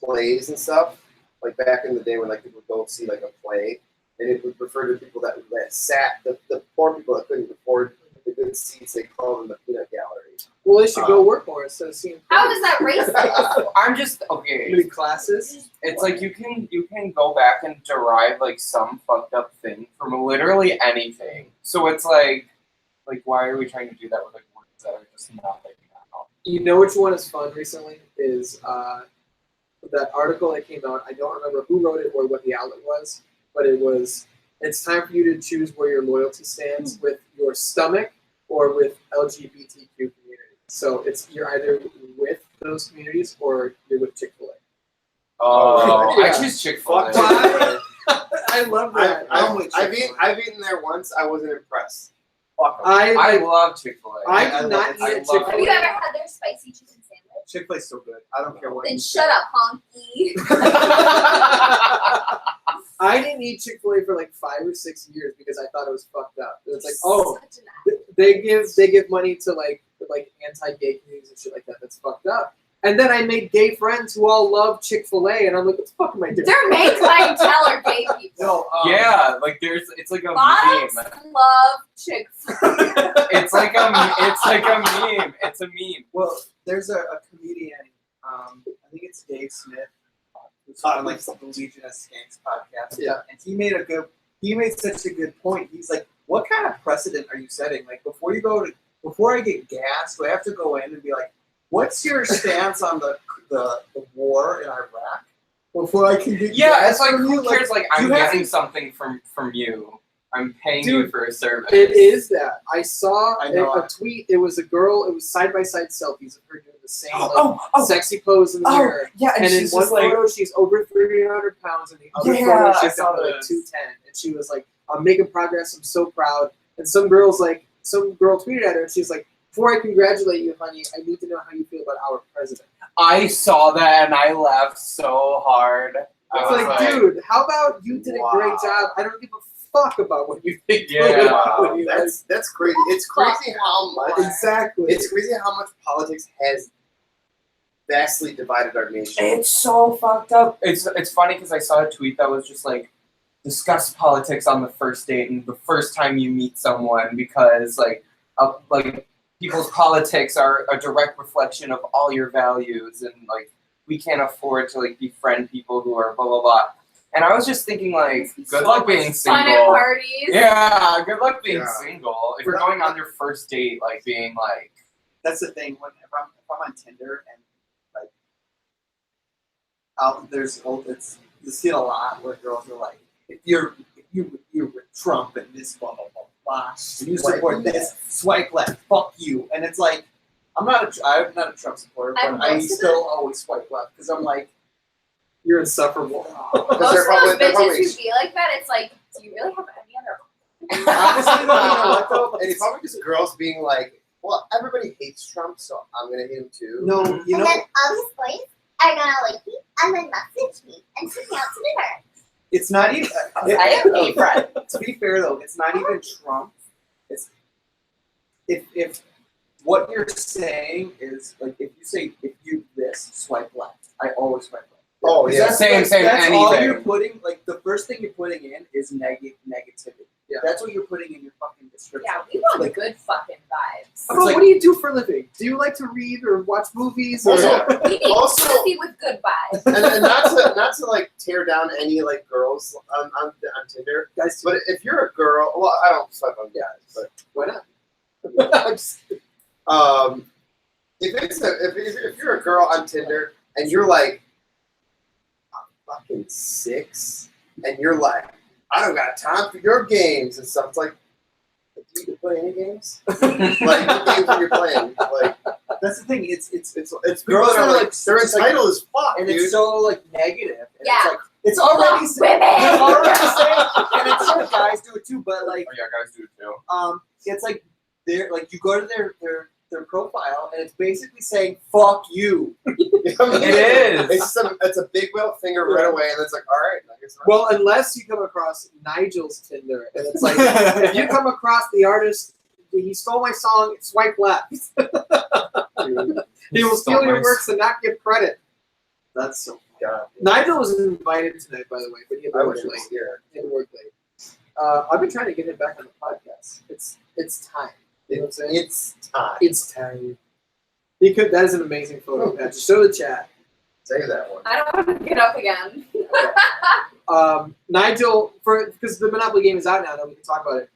plays and stuff. Like back in the day when like people would go see like a play, and it would refer to people that sat the poor people that couldn't afford the good seats. They called them the peanut gallery. Well, they should go work more instead of seeing. How is that racist? I'm just okay. Many classes? It's like you can go back and derive like some fucked up thing from literally anything. So it's like why are we trying to do that with like words that are just not like that? You know which one is fun recently is that article that came out. I don't remember who wrote it or what the outlet was, but it was, it's time for you to choose where your loyalty stands with your stomach or with LGBTQ community. So it's you're either with those communities or you're with Chick-fil-A. Oh, Yeah. I choose Chick-fil-A. Fuck. I love that. I've eaten there once. I wasn't impressed. Fuck 'em. I love Chick-fil-A. I I did love not it. eat I at love Chick-fil-A. Have you ever had their spicy chicken sandwich? Chick-fil-A's so good. I don't care what. Then you shut say. up, honky. I didn't eat Chick-fil-A for like 5 or 6 years because I thought it was fucked up. It was like, oh, Such an ass. they give money to like anti-gay communities and shit like that. That's fucked up. And then I made gay friends who all love Chick-fil-A, and I'm like, what the fuck am I doing? Their main clientele are gay people. No. Yeah, like it's like a Bottoms meme. love Chick-fil-A. It's like a meme. It's a meme. Well, there's a comedian. I think it's Dave Smith, who's on like the Legion of Skanks podcast. Yeah. And he made such a good point. He's like, what kind of precedent are you setting? Like before I get gas, do I have to go in and be like, what's your stance on the war in Iraq? Before I can get Yeah, gas it's like from who you? cares? Like I'm you have getting to- something from you. I'm paying you Dude, for a service. It is that. I saw I know. a tweet. It was a girl. It was side-by-side selfies of her doing the same Oh, sexy pose in the mirror. yeah, And in she's one just like, photo, she's over 300 pounds, and the other Yeah, photo, I she's saw down to like this. 210. And she was like, I'm making progress. I'm so proud. And some girl tweeted at her, and she's like, before I congratulate you, honey, I need to know how you feel about our president. I saw that and I laughed so hard. I It's was like, dude, how about you did a great Wow. job? I don't give a fuck about what you think. Yeah. Wow, that's crazy. It's crazy how much. Exactly. It's crazy how much politics has vastly divided our nation. It's so fucked up. It's funny because I saw a tweet that was just like, discuss politics on the first date and the first time you meet someone because like people's politics are a direct reflection of all your values and like we can't afford to like befriend people who are blah blah blah. And I was just thinking like, good luck being Fun at single. parties. Yeah, good luck being Yeah. single. If you're going on your first date, like being like, That's the thing. If I'm on Tinder and like, you see it a lot where girls are like, if you're with Trump and this blah blah blah blah, and you support this, swipe left, fuck you. And it's like, I'm not a Trump supporter, but I'm I most of still always swipe left because I'm like, You're insufferable. Most of they're those probably- they're bitches probably- who be like that, it's like, do you really have any other? honestly, no, you know what though? And it's probably just girls being like, well, everybody hates Trump, so I'm gonna hate him too. No, you And know, then all these boys are gonna like me and then message me and take me out to dinner. it's not even. I am gay friend. To be fair though, it's not even Trump. It's if what you're saying is like if you this swipe left, I always swipe left. Oh, Because yeah. that's, Same, that's all anything. you're putting. Like the first thing you're putting in is negativity. Yeah. That's what you're putting in your fucking description. Yeah, we want Like- good fucking vibes. How about, what do you do for a living? Do you like to read or watch movies? Or Also- We need Also- pussy with good vibes. and not to like tear down any like girls on Tinder, guys, but if you're a girl, well, I don't swipe on guys, why not? but if you're a girl on Tinder and you're like I'm fucking 6, and you're like I don't got time for your games and stuff, it's like do you even play any games? Like what games are you playing? Like That's the thing. It's girls that are like they're it's like- entitled as fuck, and dude. it's so like negative. And Yeah. it's like it's already Fuck women! It's already saying, and it's sure guys do it too, but like Oh yeah, guys do it too. it's like they're like you go to their profile and it's basically saying fuck you. You know what I mean? It is. It's a big middle finger right away, and it's like, all right. I guess Well, unless you come across Nigel's Tinder, and it's like if you come across the artist, he stole my song, swipe left. He will steal your works and not give credit. That's so God, Nigel was invited tonight, by the way, but he had I to was work late. just here. He had to work late. I've been trying to get him back on the podcast. It's time. You know what I'm saying? It's time. It's time. He could. That is an amazing photo. Pat. Just show the chat. Say that one. I don't want to get up again. Nigel, because the Monopoly game is out now, then we can talk about it.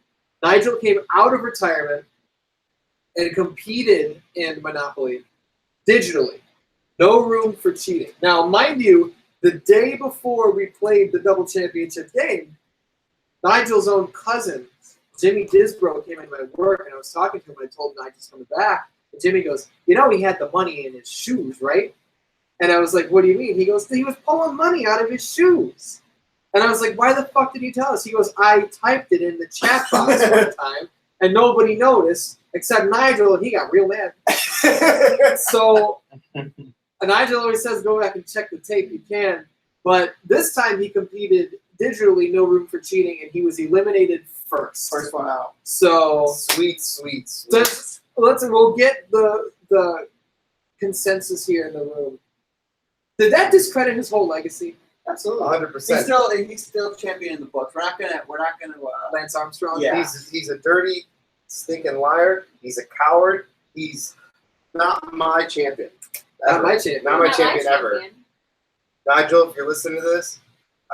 Nigel came out of retirement and competed in Monopoly digitally. No room for cheating. Now, mind you, the day before we played the double championship game, Nigel's own cousin, Jimmy Disbro, came into my work, and I was talking to him, and I told him Nigel's coming back. And Jimmy goes, you know he had the money in his shoes, right? And I was like, what do you mean? He goes, he was pulling money out of his shoes. And I was like, why the fuck did you tell us? He goes, I typed it in the chat box one time, and nobody noticed except Nigel, and he got real mad. So Nigel always says, go back and check the tape. You can. But this time he competed digitally, no room for cheating, and he was eliminated first. first one out. So Sweet. we'll get the consensus here in the room. Did that discredit his whole legacy? Absolutely. 100%. He's still champion in the books. We're not gonna Lance Armstrong? Yeah. He's a dirty, stinking liar. He's a coward. He's not my champion. Not Ever. my champion. Not my Not champion ever. champion. Nigel, if you're listening to this,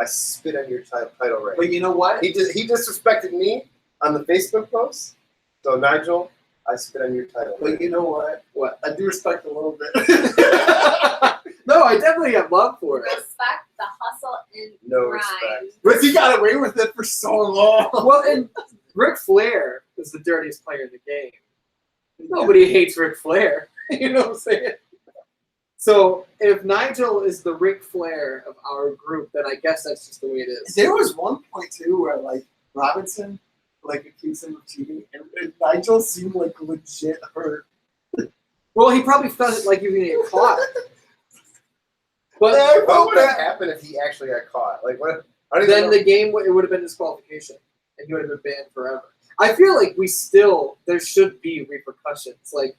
I spit on your title right. But you know what? He disrespected me on the Facebook post. So Nigel, I spit on your title. But you know what? What? I do respect a little bit. No, I definitely have love for it. Respect the hustle and No grind. respect. But he got away with it for so long. Well, and Ric Flair is the dirtiest player in the game. Nobody hates Ric Flair. You know what I'm saying? So if Nigel is the Ric Flair of our group, then I guess that's just the way it is. There was one point too where like Robinson like accused him of cheating, and Nigel seemed like legit hurt. Well, he probably felt like he was going to get caught. But What would have happened if he actually got caught? Like what? I don't even then know. the game, it would have been disqualification, and he would have been banned forever. I feel like there should be repercussions. Like,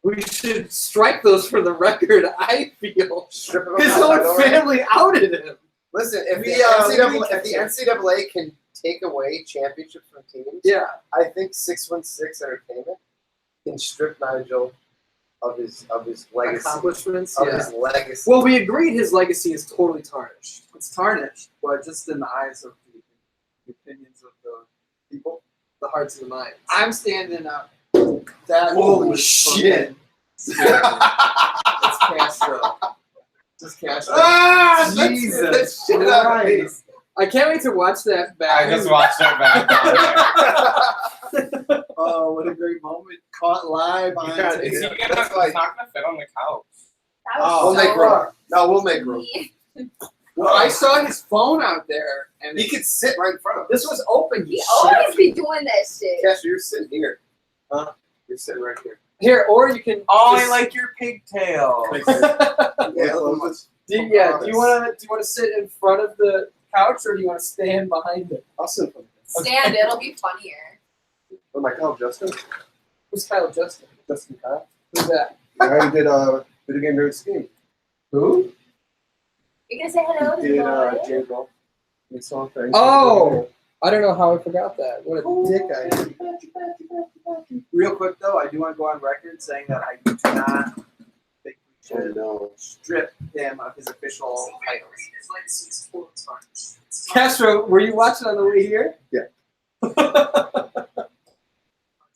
we should strike those for the record, I feel. Strip him His out, own all right? family outed him. Listen, if We, the NCAA can take away championships from teams, Yeah. I think 616 Entertainment can strip Nigel of his legacy. Accomplishments, Of yeah. his legacy. Well, we agreed his legacy is totally tarnished. It's tarnished, but just in the eyes of the opinions of the people. The hearts and the minds. I'm standing up. That Holy was shit. It's Castro. Just Castro. Jesus shit out of me. Christ. I can't wait to watch that back. I just watched it back on there. Oh, what a great moment. Caught live on Yeah, tape. Is he Yeah, gonna, that's like- it's not gonna fit on the couch. That Oh, was We'll so make room. No, we'll make room. mean. Well, I saw his phone out there, and He could sit right in front of us. this was open. He you always shit. be doing that shit. Casher, you're sitting here. Huh? You're sitting right here. Here, or you can. Oh, just- I like your pigtail. Yeah, Do you want to sit in front of the couch, or do you want to stand behind it? I'll sit in front of Stand, it'll be funnier. Oh my God, Justin. Who's Kyle Justin? Justin Kyle. Who's that? I already did video game nerd scheme. Who? You gonna say hello to the boy? James Ball. Song thing. Oh! I don't know how I forgot that. What a dick I am. Real quick though, I do want to go on record saying that I do not think we should strip him of his official titles. Castro, were you watching on the way here? Yeah.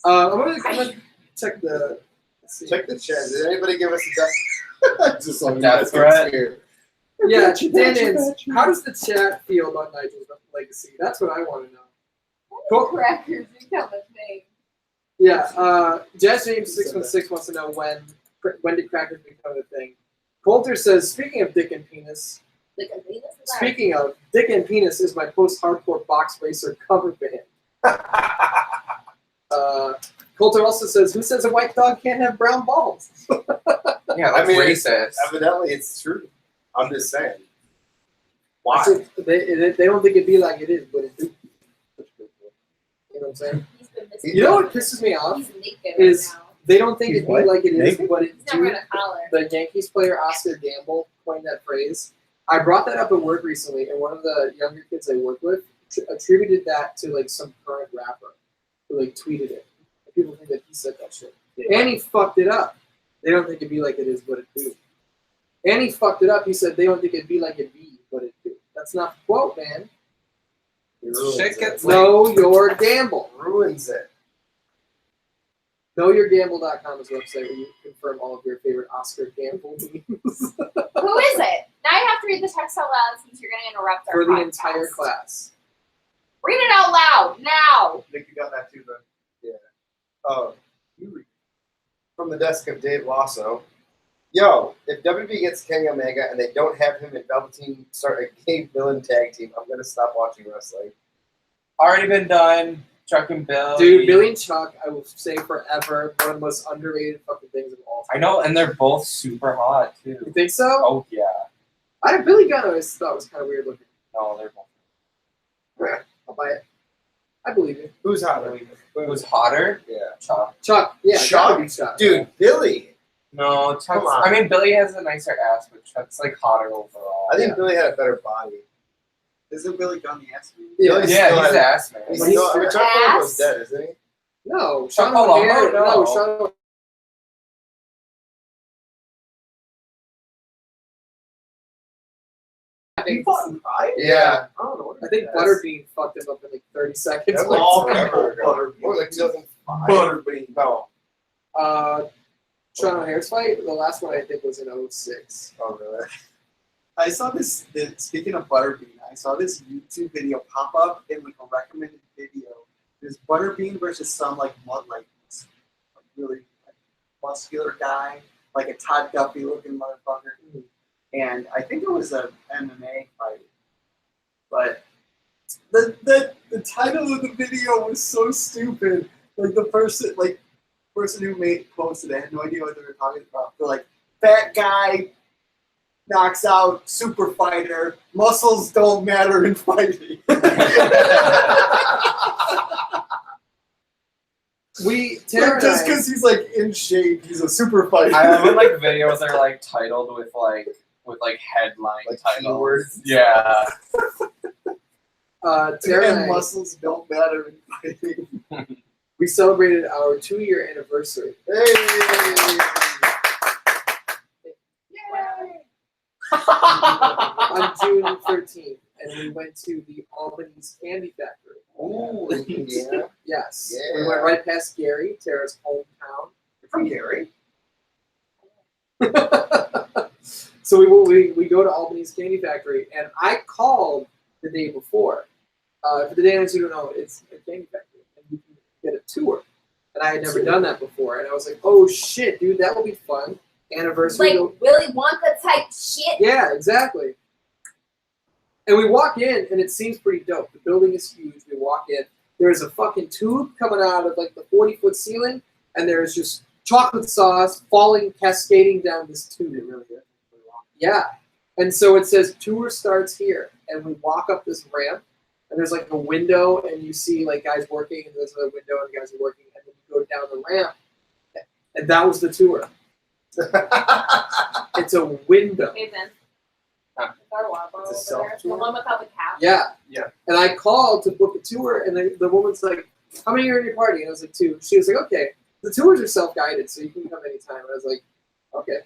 I'm gonna check the. Let's see. Check the chat. Did anybody give us a death? Just on That's right. here. Yeah, Dan, how does the chat feel about Nigel's legacy? That's what I want to know. Cool. Crackers become a thing. Yeah, Jazz James 616 wants to know when did crackers become a thing. Coulter says, speaking of dick and penis, Like a penis is speaking of dick and penis is my post-hardcore box racer cover band. Coulter also says, who says a white dog can't have brown balls? Yeah, that's racist. Evidently, it's true. I'm just saying. Why? They don't think it'd be like it is, but it do. You know what I'm saying? He's been missing. You know what pisses me off? He's naked is- right now. They don't think He's it'd be what? like it is, Naked? but it He's never do. in a collar. The Yankees player Oscar Gamble coined that phrase. I brought that up at work recently, and one of the younger kids I work with attributed that to like some current rapper who like tweeted it. People think that he said that shit, and he fucked it up. They don't think it'd be like it is, but it do. And he fucked it up. He said they don't think it'd be like it be, but it do. That's not the quote, man. Shit gets like, Know your gamble. Ruins it. KnowYourGamble.com is a website where you confirm all of your favorite Oscar Gamble memes Who is it? Now you have to read the text out loud since you're going to interrupt our for the podcast. entire class. Read it out loud now. I think you got that too, but Oh, you read. From the desk of Dave Lasso. Yo, if WB gets Kenny Omega and they don't have him and Velveteen start a gay villain tag team, I'm gonna stop watching wrestling. already been done. Chuck and Bill. Dude, Billy and Chuck, I will say forever, one of the most underrated fucking things of all time. I know, and they're both super hot too. You think so? Oh yeah. Billy Gunn I always thought was kind of weird looking. No, they're both. I'll buy it. I believe it. Who's hotter? Who's hotter? Yeah. Chuck. Chuck, yeah, Chuck? gotta be Chuck. Dude, Billy. No, Chuck's. Come on. I mean, Billy has a nicer ass, but Chuck's like hotter overall. I think Billy had a better body. isn't Billy Gunn the ass man? Yeah. Billy's Yeah, still he's had- ass man. He's But he's still, I mean, Chuck ass? Palumbo's dead, isn't he? No, Chuck Sean Palumbo, O'Hare. no. No, Sean He fought in five? Yeah. I don't know. I think Butterbean fucked him up in like 30 seconds. That was all forever ago. Butterbean. More like 2005. Butterbean. No. Sean O'Hare's fight, the last one I think was in 06. Oh, really? I saw this, speaking of Butterbean, I saw this YouTube video pop up in like a recommended video. There's Butterbean versus some like really like, muscular guy, like a Todd Guppy looking motherfucker. And I think it was a MMA fight. But the title of the video was so stupid. Like the person who posted it had no idea what they were talking about. They're like, fat guy knocks out super fighter, muscles don't matter in fighting. Tara and Just I- because he's like in shape, he's a super fighter. I love when like videos are like titled with headline Like titles. keywords? Yeah. Tara and and I, muscles don't matter in fighting. we celebrated our 2-year anniversary. Hey! On June 13th, and we went to the Albany's Candy Factory. Ooh, Indiana. Yes. Yeah. We went right past Gary, Tara's hometown. You're from Gary? So we go to Albany's Candy Factory, and I called the day before. For the day who don't know, it's a candy factory, and you can get a tour. And I had never done that before, and I was like, "Oh shit, dude, that will be fun." Anniversary. Like Willy Wonka type shit. Yeah, exactly. And we walk in, and it seems pretty dope. The building is huge. We walk in. There's a fucking tube coming out of like the 40-foot ceiling, and there's just chocolate sauce falling, cascading down this tube. It really is. Yeah. And so it says tour starts here, and we walk up this ramp, and there's like a window, and you see like guys working, and there's a window, and guys are working, and then you go down the ramp, and that was the tour. It's a window. Hey, Vince. Huh. Is our lava It's a over there? The self-tour? one without the cap? Yeah, Yeah. And I called to book a tour, and the woman's like, "How many are in your party?" And I was like, 2. She was like, "Okay, the tours are self-guided, so you can come anytime." And I was like, "Okay,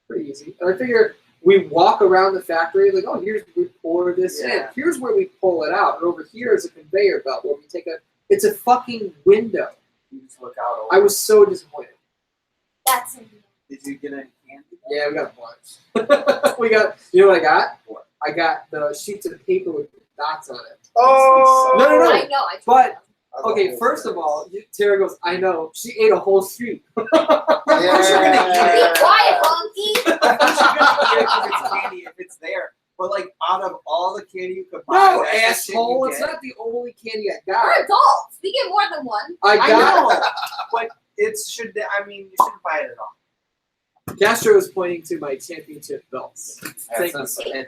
pretty easy." And I figure we walk around the factory, like, "Oh, here's we pour this in. Here's where we pull it out, and over here is a conveyor belt where we take a. It's a fucking window." You just look out. I was so disappointed. That's a Did you get any candy? Yeah, we got a bunch. We got. You know what I got? What? I got the sheets of paper with dots on it. Oh No. I know. I But I love okay, those first things. of all, Tara goes, "I know." She ate a whole sheet. Be quiet, monkey. Of course you're gonna eat it because it's candy if it's there. But like out of all the candy you could buy, No, that's the shit you asshole! It's get. not the only candy I We're got. adults. We get more than one. I I got. know, but you shouldn't buy it at all. Castro is pointing to my championship belts. It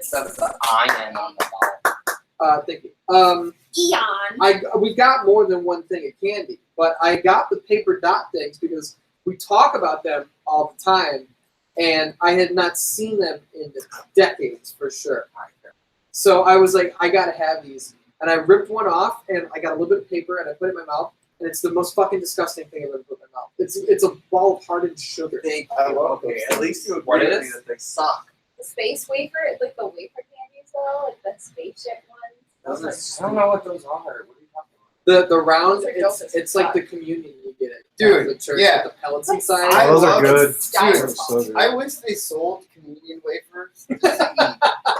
says iron on the ball. Thank you. Eon. We got more than one thing of candy, but I got the paper dot things because we talk about them all the time, and I had not seen them in decades for sure. So I was like, I gotta have these, and I ripped one off, and I got a little bit of paper, and I put it in my mouth, and it's the most fucking disgusting thing I've ever put in my mouth. It's a ball of hardened sugar. Okay, at least you What agree is? with me that they suck. The space wafer, like the wafer candies though, like the spaceship ones. Those I don't know what those are. What are you talking The round, Those are dope as it's like fuck. the communion you get at Dude, the church yeah. with the pellets Like inside. I Those are love good. Styrofoam. So good. I wish they sold communion wafers just to eat.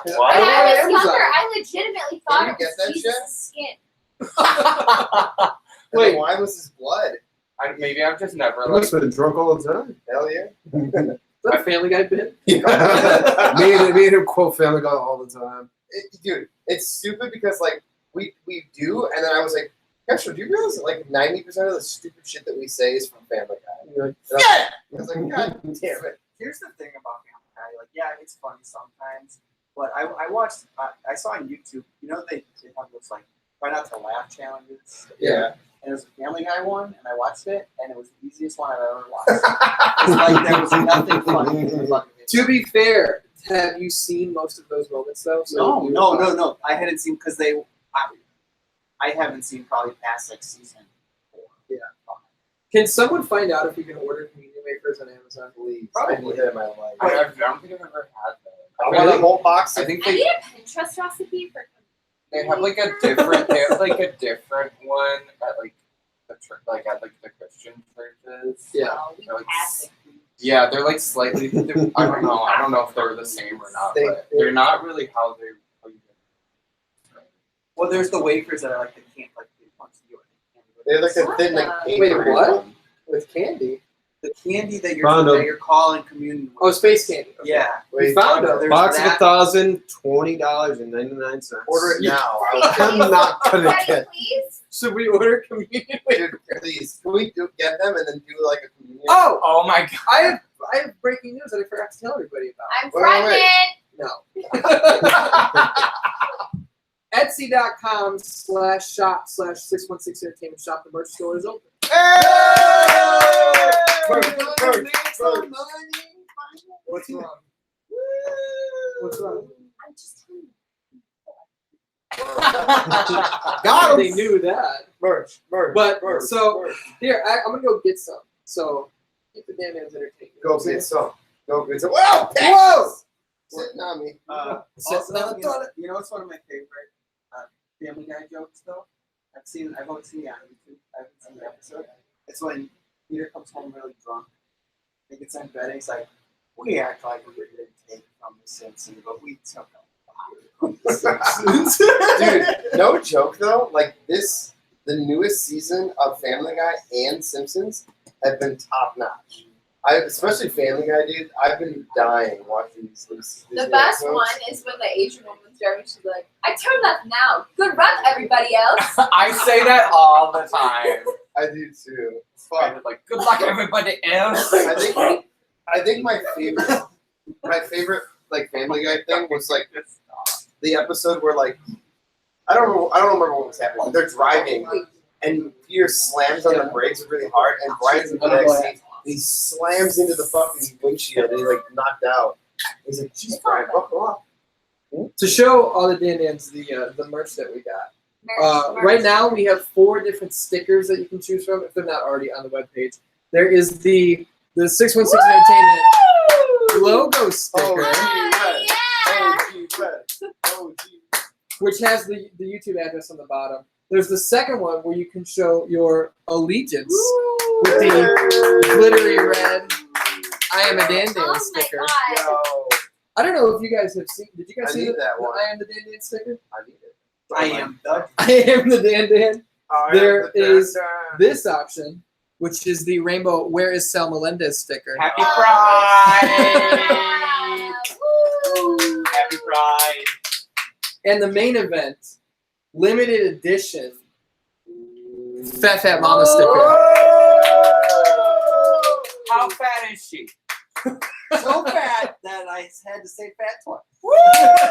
When What? I was Amazon. younger, I legitimately thought you it get was that Jesus' skin. And Wait. then why was his blood? Maybe I've just never You like. must have been drunk all the time. Hell yeah. Is that a Family Guy bit? me and him quote Family Guy all the time. Dude, it's stupid because like we do, and then I was like, Castro, do you realize that like 90% of the stupid shit that we say is from Family Guy? You're like, Yeah. I was like, God damn it. Here's the thing about Family Guy. Like, yeah, it's funny sometimes, but I watched. I saw on YouTube. You know they have those like try not to laugh challenges. Yeah. And it was a Family Guy one, and I watched it, and it was the easiest one I've ever watched. It's like there was nothing funny in the fucking video. To be fair, have you seen most of those moments though? So No. I hadn't seen because I haven't seen probably past like season 4. Yeah. Can someone find out if you can order communion wafers on Amazon? Please. Probably. I need that in my life. I don't think I've ever had them. I want a whole box I of think I they need a Pinterest recipe for. they have like a different. They have like a different one at like the the Christian churches. Yeah. They're like, yeah, they're like slightly. I don't know. I don't know if they're the same or not, but they're not really how they. Well, there's the wafers that are like they can't like they punch you. They're like a thin like Wait, paper what? one. With candy? The candy that Found 'em. you're calling communion with. Oh, space candy. Okay. Yeah. We Wait, found them. There's Box of that. 1,000, $20.99. order it now. I'm not gonna Ready, get. please? Should we order communion wafers? Dude, please. Can we get them and then do like a communion? Oh my god! I have breaking news that I forgot to tell everybody about. I'm Wait. pregnant. No. Etsy.com/shop/616Entertainment shop. The merch store is open. What's wrong? What's wrong? I'm just telling you. Got They him. knew that. Merch. But so here, I'm gonna go get some. So keep the damn man's entertained. Go get some. Go get some. Whoa! Whoa! Sitting on me. Also, you know what's one of my favorite Family Guy jokes though? I've only seen it on YouTube. I haven't seen the episode. It's when Peter comes home really drunk. He gets in bed and he's like, "We act like we didn't take from the Simpsons, but we took a lot from the Simpsons." Dude, no joke though. Like the newest season of Family Guy and Simpsons have been top notch. Especially Family Guy, dude. I've been dying watching these The best episodes. one is when the Asian woman's driving. She's like, "I turned left now. Good run, everybody else." I say that all the time. I do too. I'm Fuck. like, good luck, everybody else. I think my favorite like Family Guy thing was like the episode where like I don't remember what was happening. They're driving and Peter slams on the brakes really hard and Brian's in the back seat. He slams into the fucking windshield and he's like knocked out. He's like, "Jeez, Brian, buckle up." To show all the Dan-Dans the merch that we got. Merch. Right now, we have 4 different stickers that you can choose from if they're not already on the webpage. There is the 616 Entertainment logo sticker, which has the YouTube address on the bottom. There's the second one where you can show your allegiance with the glittery red I am a Dan-Dan sticker. I don't know if you guys have seen. Did you guys see that one. I am the Dan-Dan sticker? I need it. I am the. I am the Dan-Dan. There is this option, which is the rainbow "Where is Sal Melendez" sticker. Happy Pride! Happy Pride! And the main event, limited edition, Fat Mama sticker. How fat is she? So fat that I had to say fat twice.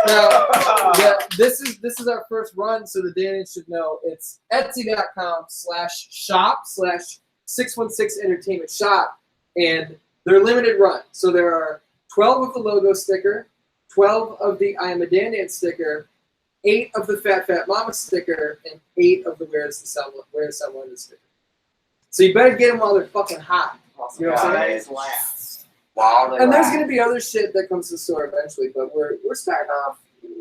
Now, this is our first run, so the Dan should know it's Etsy.com/shop/616Entertainment shop, and they're limited run. So there are 12 of the logo sticker, 12 of the I am a Dan sticker, 8 of the Fat Mama sticker, and 8 of the Where's Someone sticker. So you better get them while they're fucking hot. You know what I'm saying? Last. Wow, And there's gonna be other shit that comes to the store eventually, but we're starting off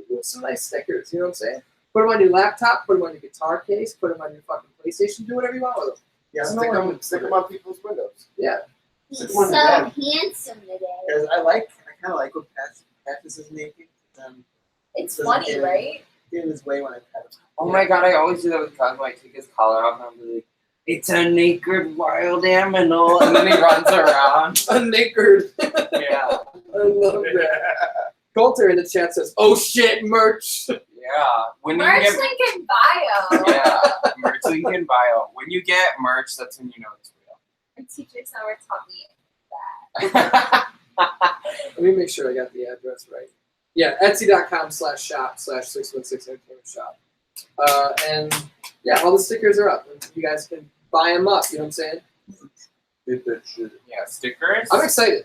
with some nice stickers. You know what I'm saying? Put them on your laptop, put them on your guitar case, put them on your fucking PlayStation. Do whatever you want with them. Yeah, stick them on people's windows. Yeah. He's One so of them. handsome today. Because I kind of like when Patches is naked. It's funny, right? Get in his way when I pet him. Oh my god, I always do that with Cosmo. I take his collar off and I'm like, it's a naked wild animal. And then he runs around. A naked. Yeah. I love that. Coulter in the chat says, "Oh shit, merch." Yeah. When you Merch get link in bio. yeah, merch link in bio. When you get merch, that's when you know it's My teachers never taught me. real. Let me make sure I got the address right. Yeah, Etsy.com/shop/616Entertainment shop. And yeah, all the stickers are up. You guys can buy them up. You know what I'm saying? Get that shit. Yeah, stickers. I'm excited.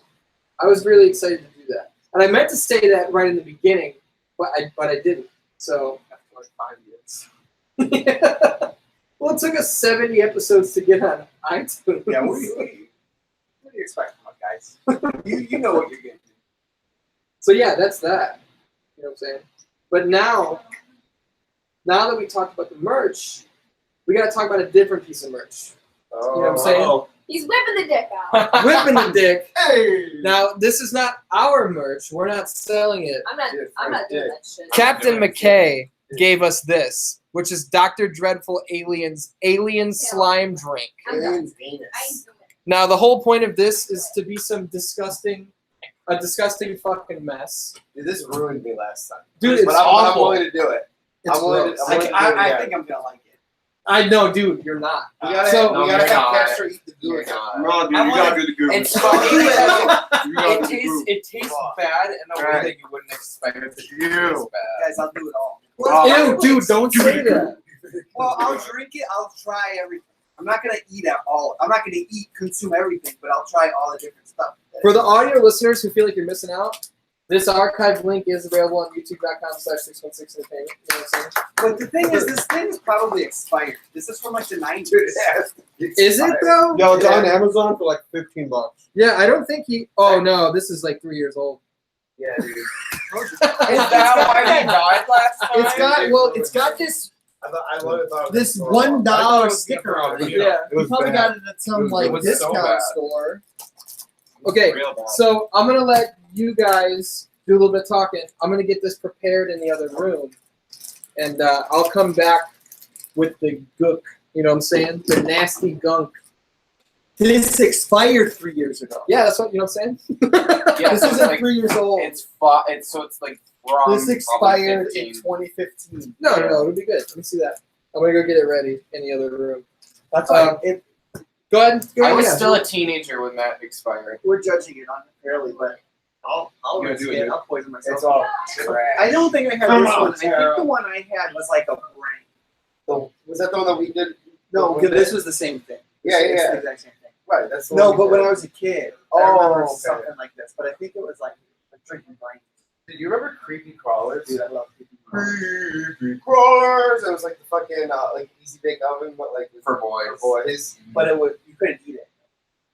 I was really excited to do that, and I meant to say that right in the beginning, but I didn't. So After like 5 years. well, it took us 70 episodes to get on iTunes. Yeah, what do you expect from us, guys? you know what you're getting. So yeah, that's that. You know what I'm saying? But now that we talked about the merch, we got to talk about a different piece of merch. You know what I'm saying? He's whipping the dick out. Whipping the dick. Hey! Now, this is not our merch. We're not selling it. I'm not doing that shit. Captain McKay gave us this, which is Dr. Dreadful Alien's Alien Slime Drink. I'm done. Alien's I ain't anus. doing it. Now, the whole point of this is to be a disgusting fucking mess. Dude, this ruined me last time. Dude, it's but I'm awful. willing to do it. It's I'm willing gross. to do it I again. think I'm gonna like it. I know, dude, you're not. We gotta, So- we gotta you're have not. Castro eat the goo. You're not. No, dude, I you wanna- gotta do the goo. It's funny that You gotta do the goo. it tastes bad in a way Right. that you wouldn't expect it to taste Ew. bad. Guys, I'll do it all. Ew, dude, don't say that. Well, I'll drink it. I'll try everything. I'm not gonna eat consume everything, but I'll try all the different stuff. For the audio listeners who feel like you're missing out, this archive link is available on youtube.com/616entertainment. You know what I'm saying? But the thing is, this thing is probably expired. This is from like the 90s. Is it though? No, it's on Amazon for like $15. Yeah, I don't think he. Oh no, this is like 3 years old. Yeah, dude. Is that why he died last time? It's got this I thought it was this for a $1 while. sticker on it. Yeah. It was You probably bad. got it at some like It was so discount bad. store. Okay, Real bad. so I'm gonna let you guys do a little bit of talking. I'm gonna get this prepared in the other room, and I'll come back with the gook. You know what I'm saying? The nasty gunk. This expired 3 years ago. Yeah, that's what you know what I'm saying. Yeah, This so isn't it's like 3 years old. it's like from This expired probably in 15. 2015. No, it'll be good. Let me see that. I'm gonna go get it ready in the other room. That's why Go ahead. I was yeah. still a teenager when that expired. we're judging it unfairly, but I'll You risk do it. it. I'll poison myself. It's all trash. I don't think I had Come this on, one. I Tara. think the one I had was like a brain. Was that the one that we did? No, because this was the same thing. Yeah, It's yeah. the exact same thing. Right, that's the No, one we but when did. I was a kid, I Oh, remember okay. something like this. But I think it was like drinking brains. Did you remember creepy crawlers? Dude, I love creepy crawlers. Creepy crawlers. It was like the fucking like easy bake oven, but like For boys. For boys. But you couldn't eat it.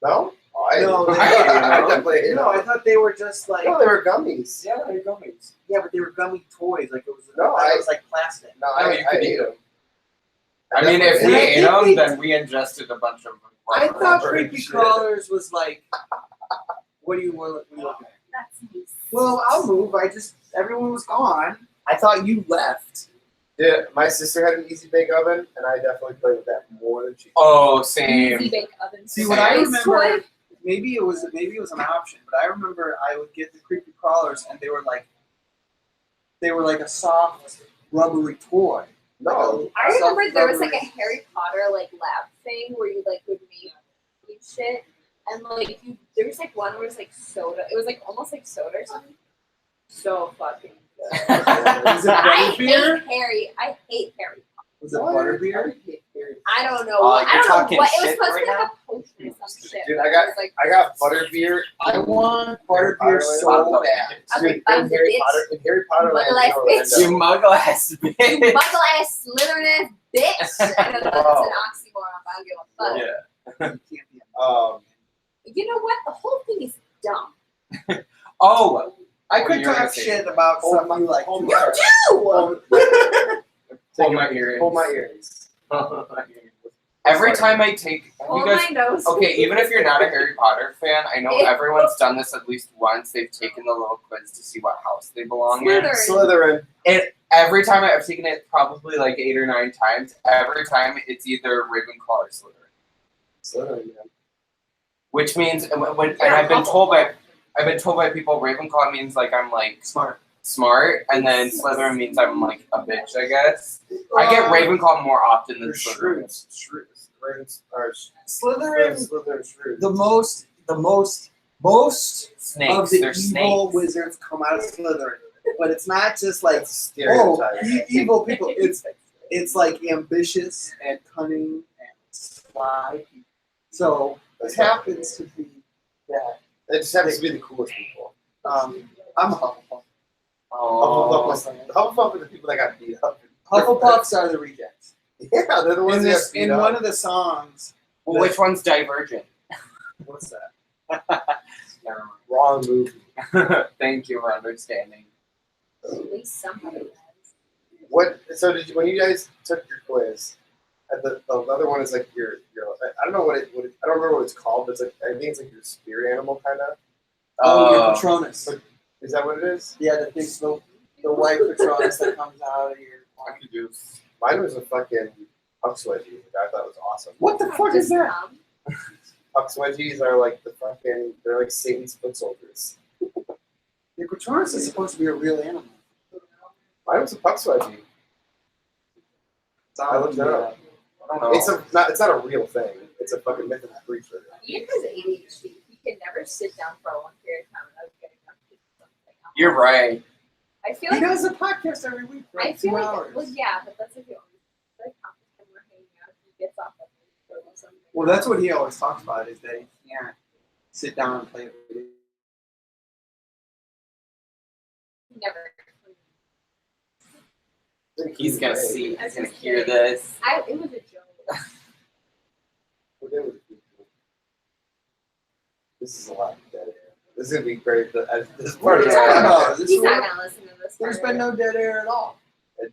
No. Oh, No, I definitely. No, I thought they were just like. No, they were gummies. Yeah, they were gummies. Yeah, but they were gummy toys. Like it was. No, it was like plastic. No, No, I you could ate them. I mean, if we And I ate think them, we- then we ingested a bunch of them. I thought creepy Shit. crawlers was like. What do you want to look at? That's nice. Well, I'll move. Everyone was gone. I thought you left. Yeah, my sister had an easy bake oven, and I definitely played with that more than she did. Oh, Easy same. bake oven. See, what I Nice remember, toy. maybe it was an option, but I remember I would get the creepy crawlers, and they were like a soft, rubbery toy. No. I remember Soft there was like a rubbery- Harry Potter like lab thing where you like would make shit and like there was like one where it was like soda. It was like almost like soda or something. So fucking good. Is it I butterbeer? hate Harry. Was it butterbeer? I don't know. Oh, I you're don't know talking what it was shit supposed right to be like now? a potion or some shit. Dude, but I it got- was, like, I got butterbeer. I want butterbeer so bad. Dude, I'm in Harry bitch. Potter, in Harry Potter Land, Muggle-ass bitch. You muggle ass You bitch. muggle ass Slytherin ass bitch. I don't know if it's an oxymoron, but I don't give a fuck. Yeah. You can't be a- You know what? The whole thing is dumb. Oh, I What could you were gonna talk say? shit about Hold stuff you like. hold too. my- hold my earrings. Hold my earrings. Every time I take, have Hold you guys, my nose. okay, even if you're not a Harry Potter fan, I know Yeah. everyone's done this at least once. They've taken the little quiz to see what house they belong in. Slytherin. Slytherin. Every time I've taken it, probably like 8 or 9 times. Every time it's either Ravenclaw or Slytherin, Slytherin, man. which means and Yeah, I've been told by people Ravenclaw means like I'm like smart, and then Slytherin means I'm like a bitch, I guess. I get Ravenclaw more often than They're Slytherin. shrews. Ravens are Slytherin, Slytherin shrews. the most Snakes, of the they're evil snakes. wizards come out of Slytherin. But it's not just like That's a stereotype. evil people. It's like ambitious and cunning and sly. So it happens to be that. It just happens to be the coolest people. I'm a Hufflepuff. Hufflepuff are the people that got beat up. Hufflepuffs are the rejects. Yeah, they're the ones that got beat In up. one of the songs, Well, which one's Divergent? What's that? Wrong movie. Thank you for understanding. At least somebody has. What? So did you when you guys took your quiz? The other one is like your I don't know what I don't remember what it's called, but it's like I think it's like your spirit animal kind of. your Patronus. Is that what it is? Yeah, the white Patronus that comes out of your. I could do. Mine was a fucking puck wedgie, which I thought was awesome. What the fuck is that? Puck wedgies are like they're like Satan's foot soldiers. Your Patronus is supposed to be a real animal. Mine was a puck wedgie. I looked it up. I don't know. It's not a real thing. It's a fucking mythical creature. Ian has ADHD. He can never sit down for a long period of time without getting up to do something. You're right. I feel He like does a podcast every week for I like feel 2 like hours. well, yeah, but that's like the only like half the time we're hanging out. He gets off at like or something. Well, that's what he always talks about is that he can't sit down and play a video. He never. He's gonna see. He's gonna hear this. It was a joke. This is a lot of dead air. This is gonna be great. This part What are of you talking the about? This He's is not gonna listen to this. There's part. been no dead air at all. I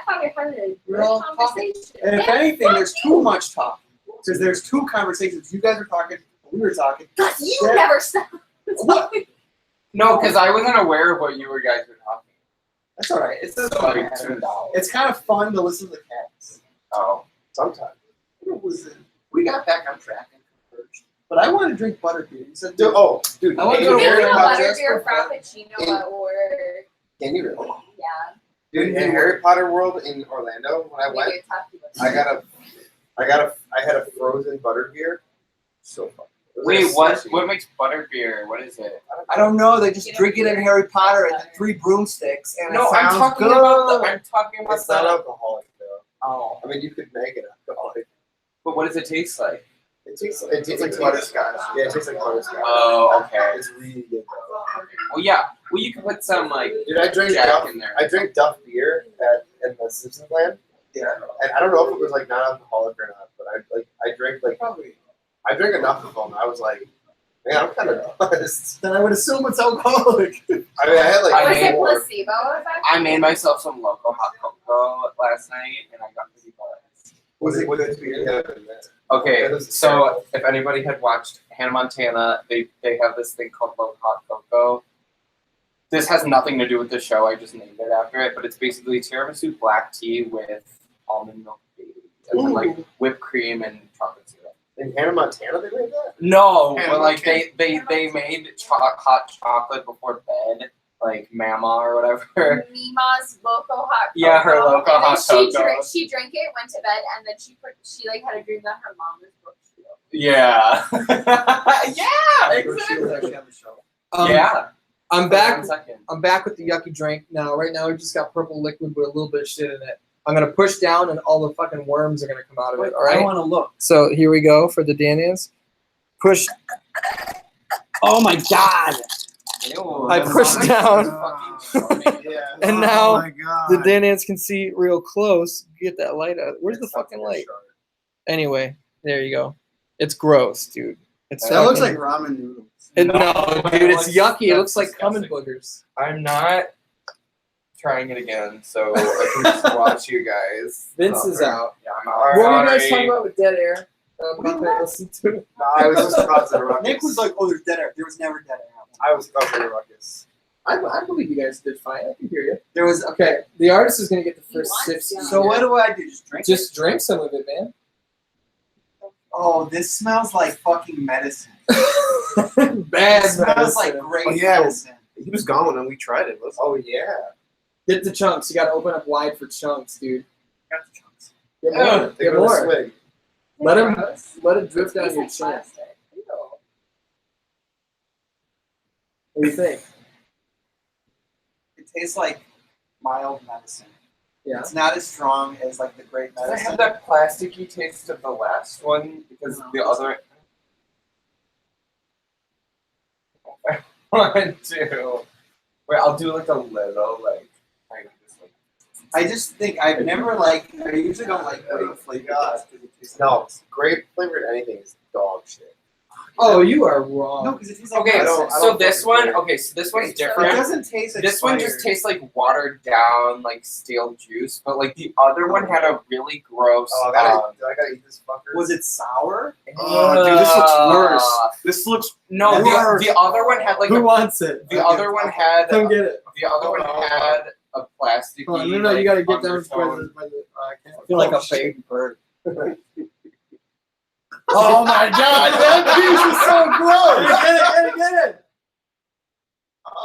thought we were having a We're good all talking. conversation. And if anything, there's too much talk. Because there's 2 conversations. You guys were talking, we were talking. Cause you Yeah. never stop. What? No, because I wasn't aware of what you guys were talking. That's all right. It's So just I tuned out. It's kind of fun to listen to the cats. Oh, sometimes. We got back on track and converged. But I want to drink butterbeer. You said, Dude, dude, I want to can go you to hear Harry it? Potter. Butterbeer frappuccino at work. Can you really? Yeah. Dude, in Harry Potter World in Orlando, when I went, I had a frozen butterbeer. So fun. It was wait, like slushy. what makes butterbeer? What is it? I don't know. They just drink it in Harry Potter and the 3 broomsticks. And No, it I'm sounds talking good. about the. I'm talking about It's not the. alcoholic though. Oh, I mean, you could make it alcoholic. but what does it taste like? It tastes like butterscotch. Yeah, it tastes like butterscotch. Oh, okay. It's really good though. Well, yeah, Well, you can put some like Dude, I drink Jack Duff. in there. I drink Duff beer in the Simpsons land. Yeah. And I don't know if it was like non-alcoholic or not, but I drank like Probably. I drank enough of them. I was like, man, I'm kind of buzzed. Then I would assume it's alcoholic. I mean, I had like I Was it made- placebo effect? I made myself some local hot cocoa last night, and I got pretty buzzed. Was it good beer? Okay, That was so terrible. if anybody had watched Hannah Montana, they have this thing called local hot cocoa. This has nothing to do with the show. I just named it after it, but it's basically tiramisu black tea with almond milk babies and then, like whipped cream and chocolate syrup. In Hannah Montana, they made that. No, Hannah but like Montana. they made hot chocolate before bed, like Mama or whatever. Mima's local hot cocoa. Yeah, her local and then hot cocoa. She drank it, went to bed, and then she like had a dream that her mom was Brooke Shields. Yeah, yeah, Brooke Shields actually on the show. yeah. I'm back. 1 second. I'm back with the yucky drink now. Right now, we just got purple liquid with a little bit of shit in it. I'm gonna push down, and all the fucking worms are gonna come out of it. All I right. want to look. So here we go for the Daniels. Push. Oh my god! Ew, I that's pushed not down. fucking charming. Yeah. And now my God. the Daniels can see real close. Get that light out. Where's the fucking light? Anyway, there you go. It's gross, dude. It's That looks fucking- like ramen noodles. No, No, dude, it's that's- yucky. It that's looks like cum and disgusting. boogers. I'm not trying it again, so I can just watch you guys. Vince is out. Yeah, I'm What were you guys sorry. talking about with dead air? Not paying listen to it. No, I was just causing a ruckus. Nick was like, "Oh, there's dead air." There was never dead air. I was causing a ruckus. I believe you guys did fine. I can hear you. There was Okay, the artist is gonna get the He first wants sip. to. So what do I do? Just drink? Just drink some of it, man. Oh, this smells like fucking medicine. Bad It smells like medicine. great Oh, yeah. medicine. He was gone when we tried it. Let's Oh yeah. Get the chunks. You gotta open up wide for chunks, dude. Got the chunks. Get Yeah, more. take Get another more. swig. Let him Gross. let it drip down Tastes your like chin. plastic. Ew. What do you think? It tastes like mild medicine. Yeah. It's not as strong as like the great Does it medicine. have that plasticky taste of the last one? Because No. the other one, two. Wait, I'll do like a little, like, kind of just like. I just think I've never like. I usually don't like grape flavored God. because it tastes No, like grape flavored anything is dog shit. Oh, you are wrong. no, because it tastes like Okay, medicine. so this one, okay, so this one's It different. doesn't taste. This one just tastes like watered down, like stale juice, but like the other one had a really gross. Oh, I gotta eat this fucker. Was it sour? Oh, dude, this looks worse. This looks No, worse. the other one had like Who a, wants it? the other one had Come get it. the other one had a plasticky. Oh, no, you gotta get down undertone. by the camera. I feel like a baby bird. Oh my god, that piece is so gross! Get it!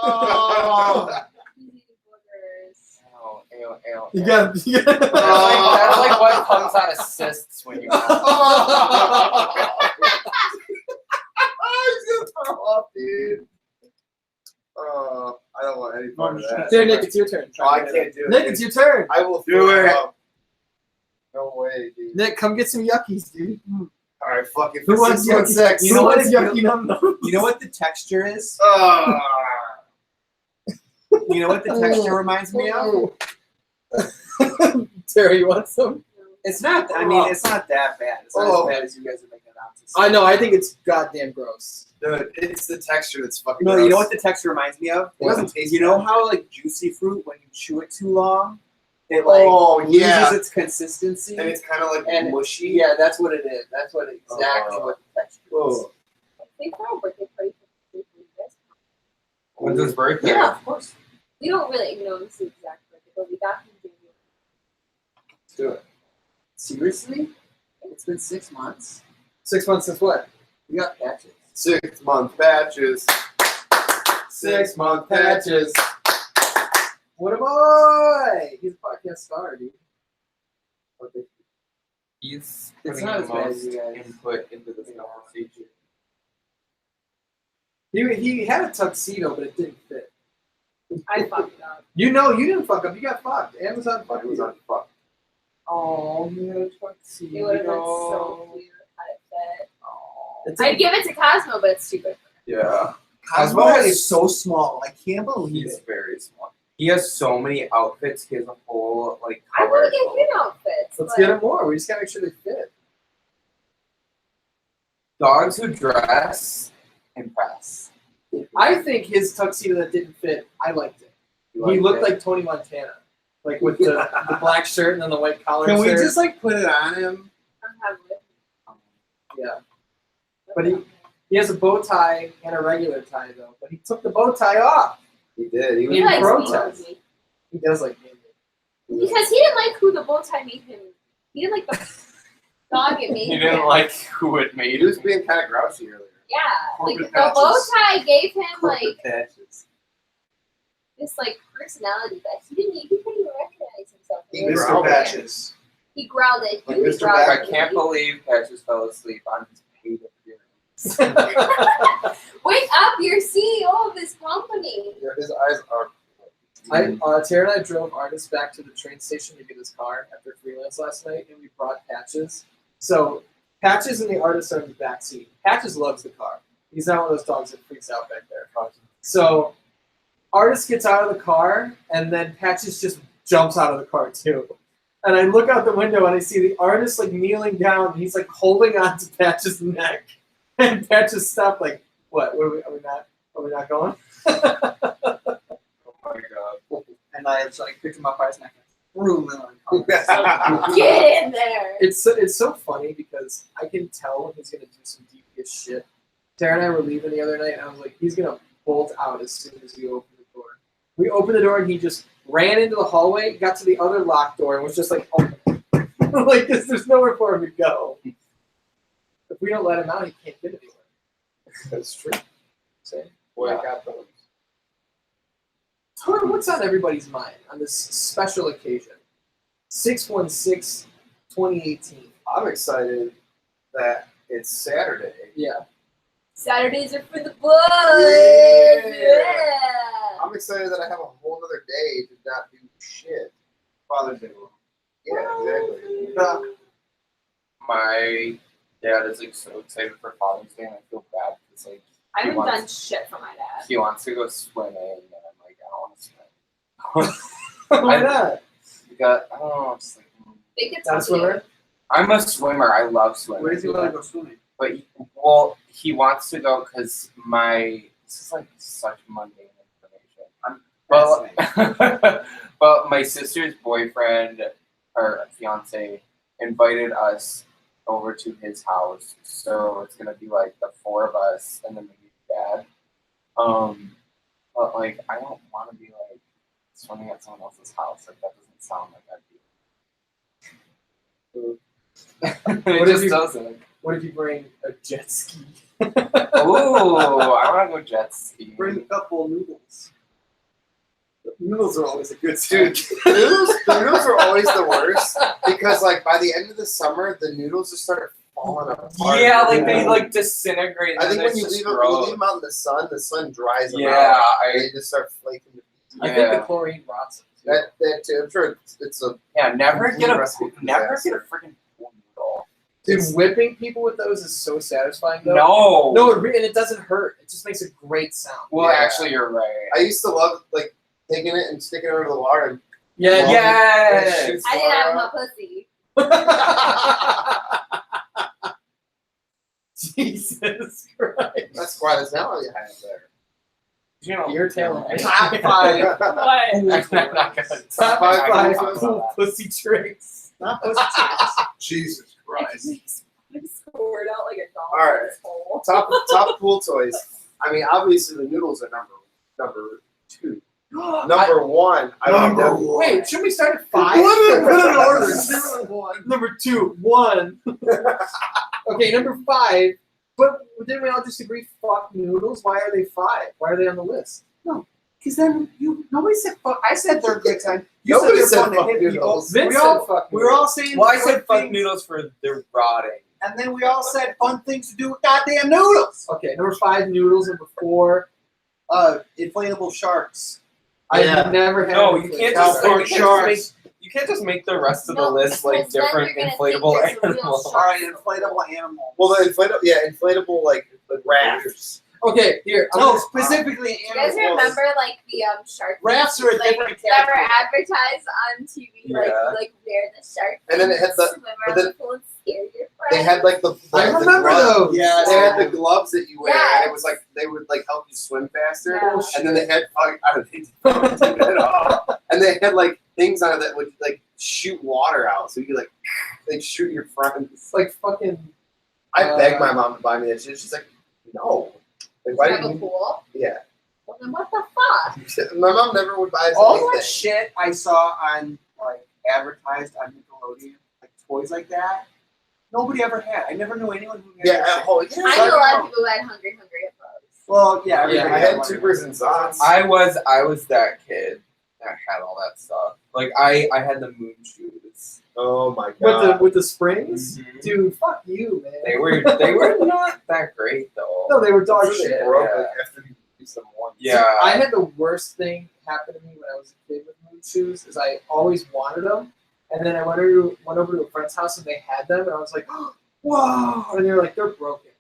Oh. Easy boogers. Ew. You got it. That's like what comes out of cysts when you. He's gonna throw up, dude. Oh, I don't want any part of that. There, Nick, it's your turn. Oh, I can't do it. Nick, it's your turn. I will Do throw it. up. No way, dude. Nick, come get some yuckies, dude. All right, fuck it. Who wants yucky? 616. You know what yucky num num? You know what the texture is? Oh. You know what the texture reminds me of? Terry, you want some? It's not. I mean, it's not that bad. It's not Oh. as bad as you guys are making it out to. I know, I think it's goddamn gross. Dude, it's the texture that's fucking No, gross. you know what the texture reminds me of? It doesn't taste You know bad. how like juicy fruit, when you chew it too long, it like Oh, yeah. loses its consistency. And it's kind of like And mushy. Yeah, that's what it is. That's what exactly Oh. what the texture is. Oh. They throw a birthday party for this. When's his birthday? Yeah, of course. We don't really know this exact birthday, but we got him to Let's do it. Seriously? It's been 6 months. 6 months since what? We got patches. 6 month patches. 6 month patches. What am I? He's a podcast star, dude. He's It's putting not the as bad as most you guys. input into this conversation. He had a tuxedo, but it didn't fit. I fucked up. You know, you didn't fuck up. You got fucked. Amazon fucked you. Amazon fuck. Oh, he had a tuxedo. It would have been so cute had it fit. It's I'd give it to Cosmo, but it's stupid. Yeah. Cosmo is so small. I can't believe He's it. very small. He has so many outfits. He has a whole like. I want to cupboard get him outfits. Let's but get him more. We just gotta make sure they fit. Dogs who dress impress. I think his tuxedo that didn't fit, I liked it. You He like looked it? like Tony Montana. Like with the black shirt and then the white collar Can we shirt. just like put it on him? I'm having it. Yeah. But he has a bow tie and a regular tie though. But he took the bow tie off. He did. He was He He likes protest. me. He does like me. Because he didn't like who the bow tie made him. He didn't like the dog it made He him. didn't like who it made. He was being kind of grouchy earlier. Yeah, like Corporate the bow patches. tie gave him like Patches. this like personality that he couldn't even recognize himself. He in. growled Mr. at Patches. He growled at Like you. He Mr. growled Patches. at I can't me. believe Patches fell asleep on his paid appearance. Wake up! You're CEO of this company. Yeah, his eyes are. Tara and I drove Artist back to the train station to get his car after freelance last night, and we brought Patches. So Patches and the Artist are in the back seat. Patches loves the car. He's not one of those dogs that freaks out back there. So Artist gets out of the car, and then Patches just jumps out of the car too. And I look out the window and I see the Artist like kneeling down. And he's like holding on to Patches' neck, and Patches stopped. Like, what? Are we not going? Oh my god. And I just like picked him up by his neck and threw him in the Get in there. It's so funny because I can tell when he's gonna do some devious shit. Tara and I were leaving the other night, and I was like, he's gonna bolt out as soon as we open the door. We opened the door, and he just ran into the hallway, got to the other locked door, and was just like, oh, like this. There's nowhere for him to go. If we don't let him out, he can't get anywhere. That's true. So, Boy, yeah. I got those. What's on everybody's mind on this special occasion? 616, 2018. I'm excited that it's Saturday. Yeah. Saturdays are for the boys. Yeah. Yeah. I'm excited that I have a whole other day to not do shit. Father's Day. Yeah, exactly. My dad is like so excited for Father's Day, and I feel bad because like I haven't wants- done shit for my dad. he wants to go swimming, and I'm like, I don't want to swim. Why not? Because I don't know. It's like, Think it's Not a swimmer? I'm a swimmer. I love swimming. Where does he want to go swimming? But he wants to go because this is like such mundane information. But my sister's boyfriend or fiance invited us over to his house, so it's gonna be like the four of us and then maybe dad. But like I don't want to be like swimming at someone else's house. Like that doesn't sound like I'd be. What It if just you- doesn't. What if you bring a jet ski? Ooh, I want to go jet skiing. Bring a couple noodles. Noodles are always a good Dude, the noodles are always the worst because, like, by the end of the summer, the noodles just start falling apart. Yeah, like they like disintegrate. I and think then when you it's leave just them gross. out in the sun dries them Yeah, out. They just start flaking. I think the Yeah. chlorine rots them too. That too. I'm sure it's a. Yeah, never Complete get a recipe for never disaster. get a freaking pool noodle. Dude, whipping people with those is so satisfying though. No, No, and it doesn't hurt. It just makes a great sound. Well, Yeah. actually, you're right. I used to love like taking it and sticking it under the water and Yeah. Well, Yes. shoots I didn't have water my out. pussy. Jesus Christ. That's quite a talent you have there. You know, Your talent. Top five. What? I'm not gonna Top Five, five five, cool pussy tricks. Not pussy tricks. Jesus Christ. I scored out like a dog. All right. in this hole. Top pool toys. I mean, obviously the noodles are number two. Number one. I would Number definitely- Wait, should we start at 5? Put it in order. 0 and 1. Number 2, 1. Okay, number 5. But didn't we all just agree fuck noodles? Why are they 5? Why are they on the list? Because then nobody said fuck. I said they're good time. You Nobody said said they're fun to fuck hit people. noodles. Vince We said all, fuck we were all saying. Well, I said fun fuck things, noodles for they're rotting. and then we all said fun things to do with goddamn noodles. Okay, number 5, noodles. Number 4, Inflatable sharks. Yeah. I've never had. No, a you can't California just sharks. you can't just make the rest of the No, list like because then different you're gonna inflatable think there's a real animals. shark. All right, inflatable animals. Well, the inflatable like raptors. Okay, here. I'm No, gonna- specifically Do you guys animals. remember like the shark? Rafts are a like, different that were category. advertised on TV, like Yeah. where the shark And then it had the- swim but around then the pool and scare your friends. They had like the I the remember gloves. those. Yeah, They had the gloves that you wear, and it was Yes. like they would like help you swim faster. Yeah. And then they had like I don't think at all. And they had like things on it that would like shoot water out, so you could like they shoot your friends. It's like fucking. I begged my mom to buy me that shit. She's like, no. Like, You why have a did you? pool. Yeah. Well, then what the fuck? My mom never would buy us All anything. that shit I saw on like advertised on Nickelodeon, like toys like that, nobody ever had. I never knew anyone who had Yeah, that. oh, I yeah. know a lot of people who had hungry hippos. Well, yeah, Yeah, everybody I had one. tubers and zots. I was that kid that had all that stuff. Like I had the moon shoes. Oh my With god. the springs, Mhm. dude. Fuck you, man. They were not that great though. No, they were dog They shit. broke yeah. like after you do some one. Yeah. I had the worst thing happen to me when I was a kid with moon shoes. Is I always wanted them, and then I went over to a friend's house and they had them, and I was like, whoa! And they were like, they're broken.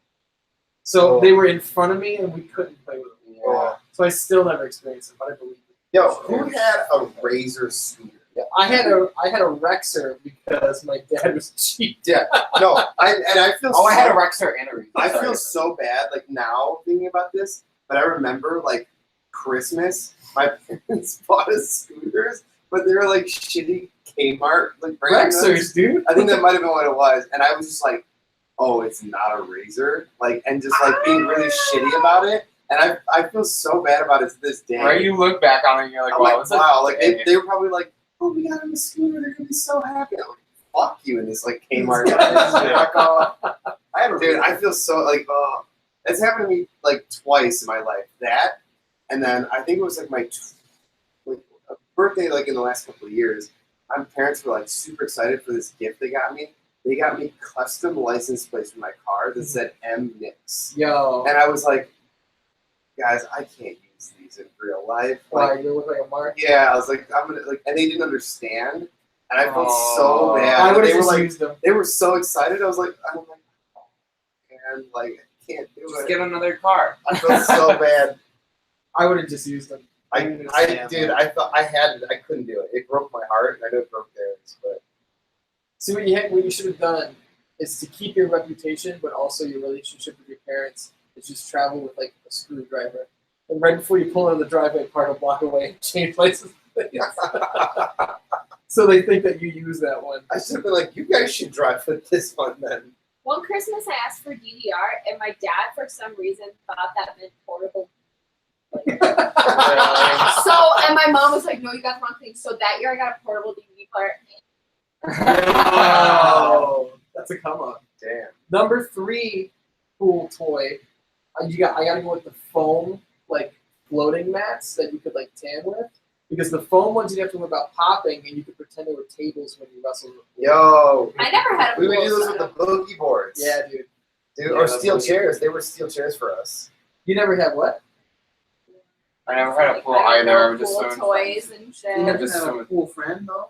So Oh. they were in front of me, and we couldn't play with them. Yeah. So I still never experienced it, but I believe it. Yo, who had a Razor scooter? I had a Rexer because my dad was cheap. Yeah. No, I feel Oh, I had a so- Rexer and a Reason. I feel so bad like now thinking about this, but I remember like Christmas, my parents bought us scooters, but they were like shitty Kmart like brand ones. Rexers, dude. I think that might have been what it was, and I was just like, "Oh, it's not a Razor," like, and just like being really shitty about it. And I feel so bad about it to this day. Right, you look back on it and you're like, I'm wow, like, it's a wow, like day. they were probably like, "Oh, we got him a scooter. They're gonna be so happy." I'm like, fuck you in this like Kmart. Fuck off. I had a Dude, I feel so like, oh, it's happened to me like twice in my life. That, and then I think it was like my like a birthday like in the last couple of years. My parents were like super excited for this gift they got me. They got me custom license plates for my car that said M Knicks, Yo, and I was like, guys, I can't use these in real life. why Like, you look like a mark? yeah, I was like, I'm gonna like, and they didn't understand, and I felt so Oh. bad. I would They have were just like, used them. they were so excited. I was like, oh, man, like I can't do Just it. get another car. I felt so bad. I would have just used them. I dude, I thought I had it. I couldn't do it. It broke my heart. I know it broke theirs, but See what you should have done is to keep your reputation, but also your relationship with your parents. Is just travel with like a screwdriver, and right before you pull out of the driveway, park a block away, and change places. So they think that you use that one. I should have been like, you guys should drive with this one then. One Christmas, I asked for DDR, and my dad, for some reason, thought that meant portable. So, and my mom was like, "No, you got the wrong thing." So that year, I got a portable DVD player. Oh, that's a come up. Damn. Number 3 cool toy. I gotta go with the foam like floating mats that you could like tan with. Because the foam ones you have to worry about popping, and you could pretend they were tables when you wrestled with. Yo, I never had a we would pool, do those so with I the don't- boogie boards. Yeah, dude. Dude, Yeah, or the steel boogie chairs. They were steel chairs for us. You never had what? I never had a pool I either. don't I know, was just pool swimming toys friends. and shit. You never just had a swimming. cool friend though.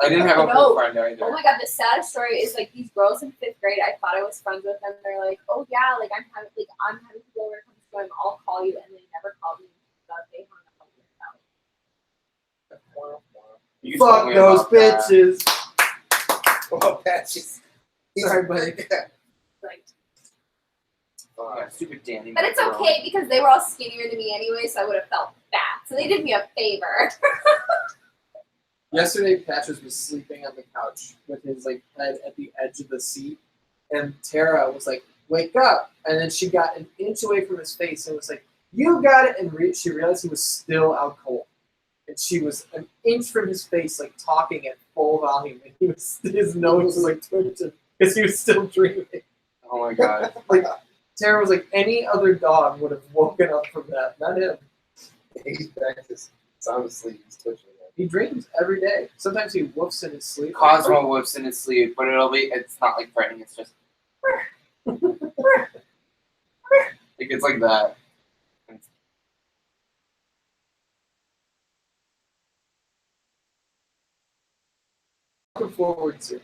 I didn't have a No. pool friend either. Oh my god, the saddest story is like these girls in 5th grade. I thought I was friends with them. They're like, "Oh yeah, like I'm having to go over and come swim. I'll call you," and they never called me. They hung up on me. You told Fuck me those about that. bitches. Oh, patches. Sorry, buddy. Like, Yeah, stupid Danny. but it's McGraw. okay because they were all skinnier than me anyway, so I would have felt fat. So they did me a favor. Yesterday, Patches was sleeping on the couch with his like head at the edge of the seat, and Tara was like, "Wake up!" And then she got an inch away from his face and was like, "You got it!" And she realized he was still out cold, and she was an inch from his face, like talking at full volume, and his nose was like twitching because he was still dreaming. Oh my god. Like Tara was like, any other dog would have woken up from that, not him. He's back to sound asleep. He's twitching. He dreams every day. Sometimes he woofs in his sleep. Cosmo whips in his sleep, but it's not like threatening, it's just like it's like that. Looking forward to.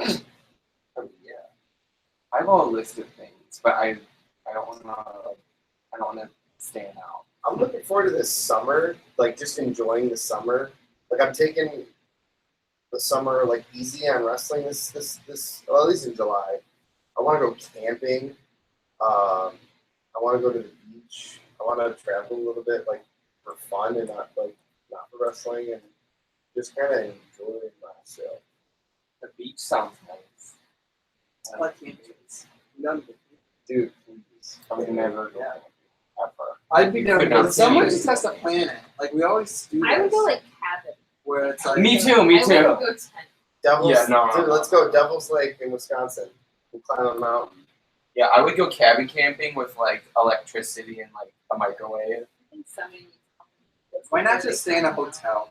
Oh, yeah. I have a list of things but I don't want to stand out. I'm looking forward to this summer, like just enjoying the summer. Like I'm taking the summer like easy on wrestling this well, at least in July. I want to go camping. I want to go to the beach. I want to travel a little bit, like for fun and not for wrestling, and just kind of enjoy myself. The beach sounds nice. I like campings. None of it. Dude, please. I would never go ever. I'd be down could to not go to Someone the just has to plan it. Like we always do. I would this, go like cabin. where it's like Me too. I Me would too. go tent. Devil's, Yeah, no, dude, no, let's no. go Devil's Lake in Wisconsin. We'll climb a mountain. Yeah, I would go cabin camping with like electricity and like a microwave. I think somebody Why not just stay in a hotel?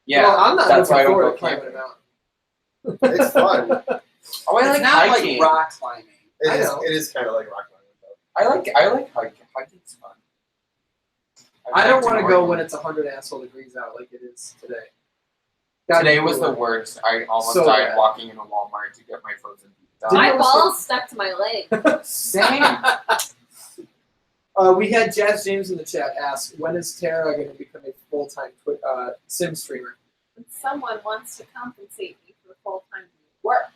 Yeah, Well, I'm not that's why I looking don't forward go to climbing a camping. mountain. It's fun. Oh, I It's like not hiking. like rock climbing. It is kind of like rock climbing, though. I like hiking. Hiking's fun. I don't want to go Oregon. when it's 100 asshole degrees out like it is today. Today was the worst. I almost So died bad. walking into Walmart to get my frozen pizza. Did My you- balls stuck to my leg. Same. We had Jazz James in the chat ask, when is Tara going to become a full-time Sim streamer? And someone wants to compensate me for full-time work.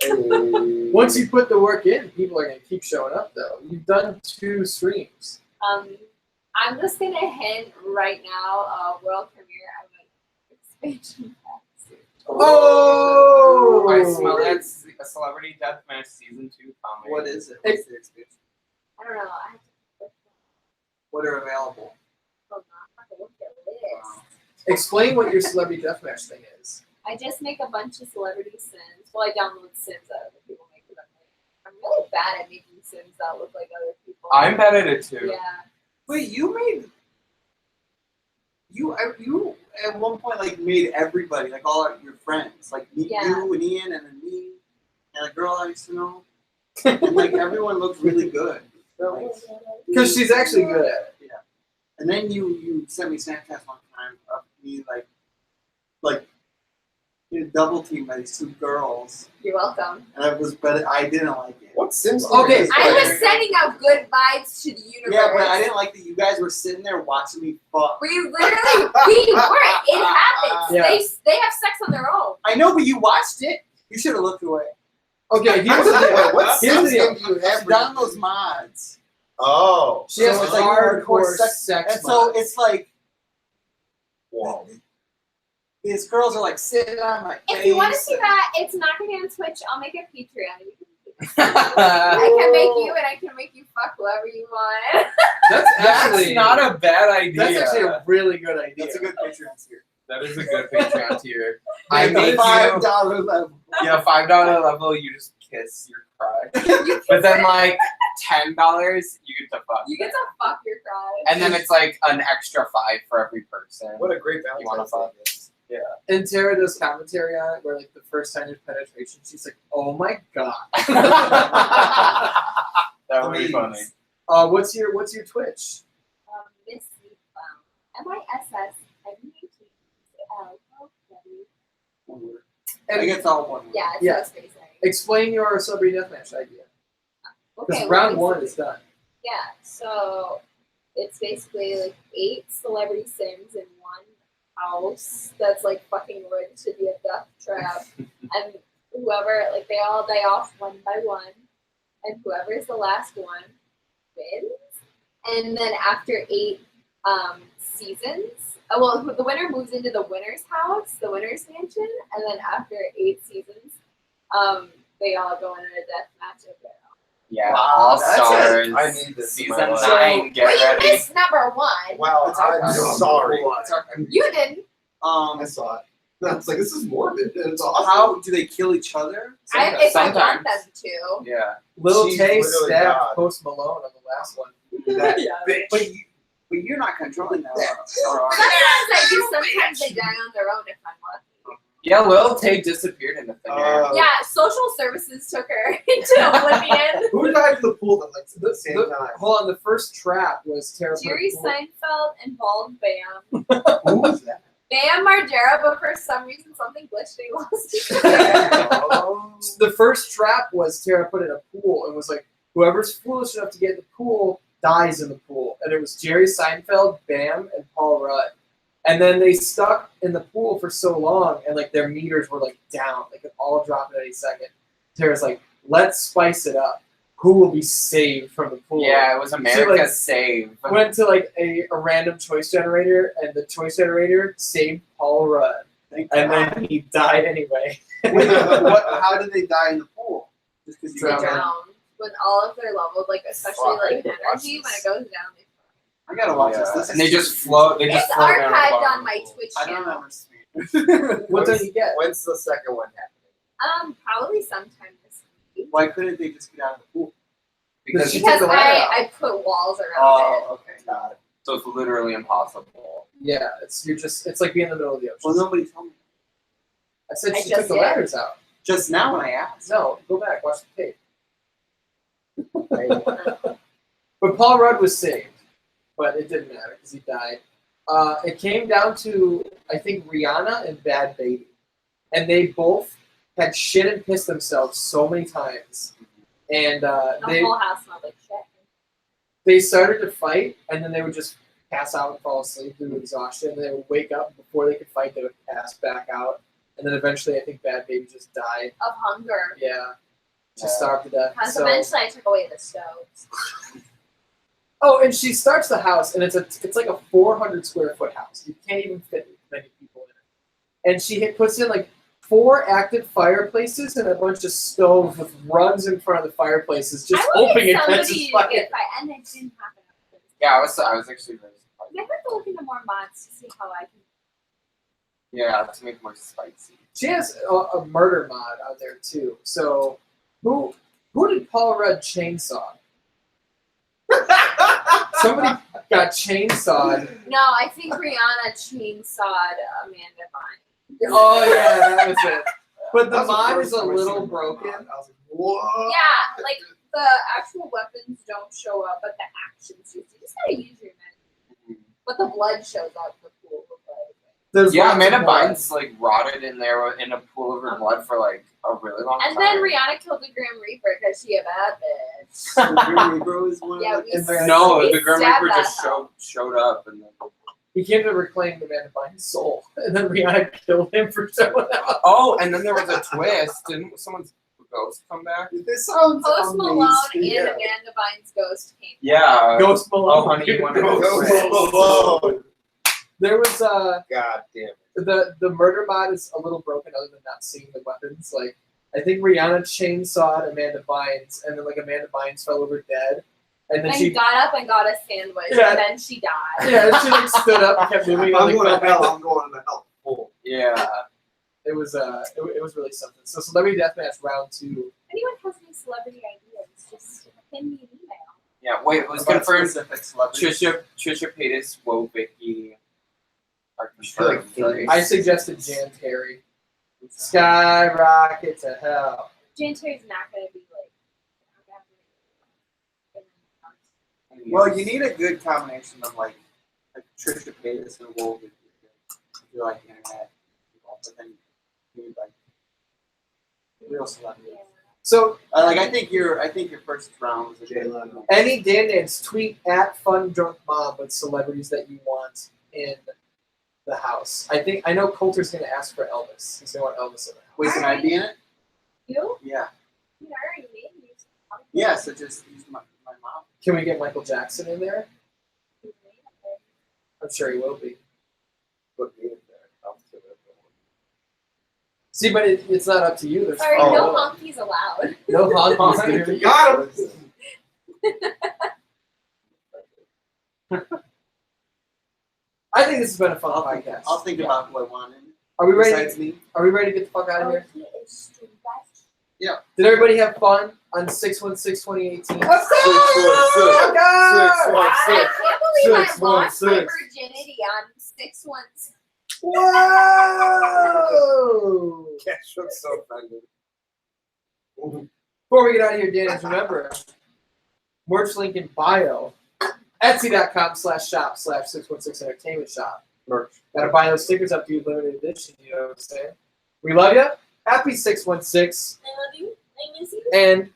Hey. Once you put the work in, people are going to keep showing up, though. You've done 2 streams. I'm just gonna hint right now. World premiere of an expansion pack soon. Oh! I smell that's a Celebrity Deathmatch season 2 coming. What is it? What's the expansion? I don't know. I have to look What are available? Hold on, I have to look at list. Explain what your Celebrity Deathmatch thing is. I just make a bunch of celebrity sims. Well, I download sims that other people make for them. I'm really bad at making sims that look like other people. I'm bad at it too. Yeah. Wait, you at one point like made everybody like all your friends like me, Yeah. you and Ian and then me and a girl I used to know. And like everyone looked really good. Like, Because she's actually good at it. and then you sent me Snapchats one time of me like you double teamed by these 2 girls, You're welcome. and but I didn't like it. What Sims? Okay, I was sending out good vibes to the universe. Yeah, but I didn't like that you guys were sitting there watching me fuck. We literally, we weren't. It happens. Yeah. They have sex on their own. I know, but you watched it. You should have looked away. Okay, here's the deal. What Here's Sims the deal. game do you have? I've done those mods. Oh. She has So it's a like hardcore hardcore sex And so mod. it's like Whoa. these girls are like sitting on my face. If you want to see that, it's not going to be on Twitch. I'll make a Patreon. I can make you, and I can make you fuck whoever you want. That's That's actually not a bad idea. That's actually a really good idea. That's a good Patreon tier. That is a good Patreon tier. I At the make $5 you, level. yeah, $5 level, you just kiss your crotch. But then like $10, you get to fuck. You get to fuck your crotch. And then it's like an extra 5 for every person. What a great You wanna Valentine's fuck? Day. And Tara does commentary on it, where like the first time there's penetration, she's like, "Oh my god." That would be funny. What's your Twitch? Miss Meat Clown. MISSMEATL. I guess all one. Yeah, it's Yeah. so spacing. Explain your Celebrity Deathmatch idea. Because Okay, round well, 1 is done. Yeah, so it's basically like 8 celebrity sims in one house that's like fucking rigged to be a death trap. And whoever, like, they all die off one by one. And whoever is the last one wins. And then after 8 seasons, well, the winner moves into the winner's house, the winner's mansion. And then after 8 seasons, they all go into a death match of their own. Yeah, Wow, All that's Stars. I need this in Season my life. 9. Get Well, you ready. missed number 1. Wow, I'm sorry. You didn't. I saw it. I was like, this is morbid. It's awesome. How do they kill each other? If I want Sometimes. them to. Yeah. Lil She's Tay literally stabbed God. Post Malone on the last one. That Yeah. bitch. But you're not controlling that. Sometimes I do. Sometimes they die on their own if I'm lucky. Yeah, Lil Tay disappeared in the thin air. Oh. Yeah, social services took her into oblivion. Who died in the pool at like the same time? Hold on, the first trap was Tara. Jerry Seinfeld and Bald Bam. Who was that? Bam Margera, but for some reason something glitched and he lost his hair. The first trap was Tara put in a pool and was like, whoever's foolish enough to get in the pool dies in the pool. And it was Jerry Seinfeld, Bam, and Paul Rudd. And then they stuck in the pool for so long, and like their meters were like down, like it all dropped at any second. Tara's like, let's spice it up. Who will be saved from the pool? Yeah, it was America's save. Went to like a random choice generator, and the choice generator saved Paul Rudd. And then he died anyway. How did they die in the pool? Just because you Drowned. Down with all of their levels, like especially like energy when it goes down. I gotta watch Yeah. this. And they just float. They just It's float down the archived bottom on of my the pool. Twitch I don't channel. understand. What did you get? When's the second one happening? Probably sometime this week. Why couldn't they just get out of the pool? Because She Because took the ladder out. I put walls around Oh, okay. God. so it's literally impossible. Yeah, it's like being in the middle of the ocean. Well, nobody told me. I said I she just took the did. ladders out. Just now when I asked. No, go back, watch the tape. But Paul Rudd was saved, but it didn't matter because he died. It came down to, I think, Rihanna and Bad Baby. And they both had shit and pissed themselves so many times. And it. The they whole house smelled like shit. they started to fight, and then they would just pass out and fall asleep due to exhaustion. And they would wake up before they could fight. They would pass back out, and then eventually, I think Bad Baby just died. Of hunger. Yeah, she starved to death. Because So, eventually I took away the stoves. oh, and she starts the house, and it's like a 400 square foot house. You can't even fit many people in it. And she puts in like 4 active fireplaces and a bunch of stoves with rugs in front of the fireplaces, just I wanted hoping it catches somebody to fire. get fired, and it didn't happen. Yeah, I was actually very surprised. I have to look into more mods to see how I can. Yeah, to make it more spicy. She has a murder mod out there too. So who did Paul Rudd chainsaw? Somebody got chainsawed. No, I think Rihanna chainsawed Amanda Bynes. Oh yeah, that was it. But the That was the mod first is a time I little seen broken. I was like, what? Yeah, like the actual weapons don't show up, but the actions do. You just gotta use your imagination. But the blood shows up in the pool of blood. There's Yeah, lots of Amanda blood. Bynes like rotted in there in a pool of her blood for like a really long And time. then Rihanna killed the Grim Reaper because she a bad bitch. The Grim Reaper was one Yeah, of we And then- No, we the Grim stabbed Reaper that just hell. showed up and then. He came to reclaim Amanda Bynes' soul, and then Rihanna killed him for someone else. Oh, and then there was a twist. Didn't someone's ghost come back? This sounds Post Malone and amazing. Amanda Bynes' ghost came. Yeah. Ghost Malone. Oh, honey, you want to Ghost go? Malone. There was God damn it. the murder mod is a little broken other than not seeing the weapons. Like I think Rihanna chainsawed Amanda Bynes, and then like Amanda Bynes fell over dead, and then And she got up and got a sandwich, Yeah. and then she died. and she like stood up and kept moving. I'm And, going like, to hell. I'm going to hell. Full. Yeah. it was really something. So Celebrity Deathmatch round 2. If anyone has any celebrity ideas, just send me an email. Yeah. Wait, it was About confirmed. specific celebrities. Trisha Paytas, Vicky are like confirmed. three. I suggested Jan Terry. Skyrocket to hell. Jan Terry's not going to be like. Well, you need a good combination of like Trisha Paytas and Wolf. If you're like internet people, but then you need like real celebrities. So Like I think your first round was a Jay good Leno. any Dan-Dans, tweet at FunDrunkMom with celebrities that you want in the house. I know Coulter's going to ask for Elvis. He's going to want Elvis in the house. Wait, can I be in it? You? Yeah. You already made me. Yeah, so just use my mom. Can we get Michael Jackson in there? I'm sure he will be. Put me in there. I'll do it. See, but it's not up to you. There's Sorry, Oh. no honkies allowed. no honkies, dude. Got him. I think this has been a fun podcast. I'll think about who I want in. Are we ready? Besides me. Are we ready to get the fuck out of here? He is stupid. Did everybody have fun on 616-2018? Let's go! Let's go! I can't believe I lost my 616. virginity on 616. Whoa! Cash looks so offended. Before we get out of here, Dan, remember, merch link in bio, Etsy.com/shop/616Entertainment shop. merch. Gotta buy those stickers up to you, limited edition. You know what I'm saying? We love you. Happy 616, I love you. I miss you. and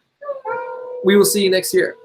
we will see you next year.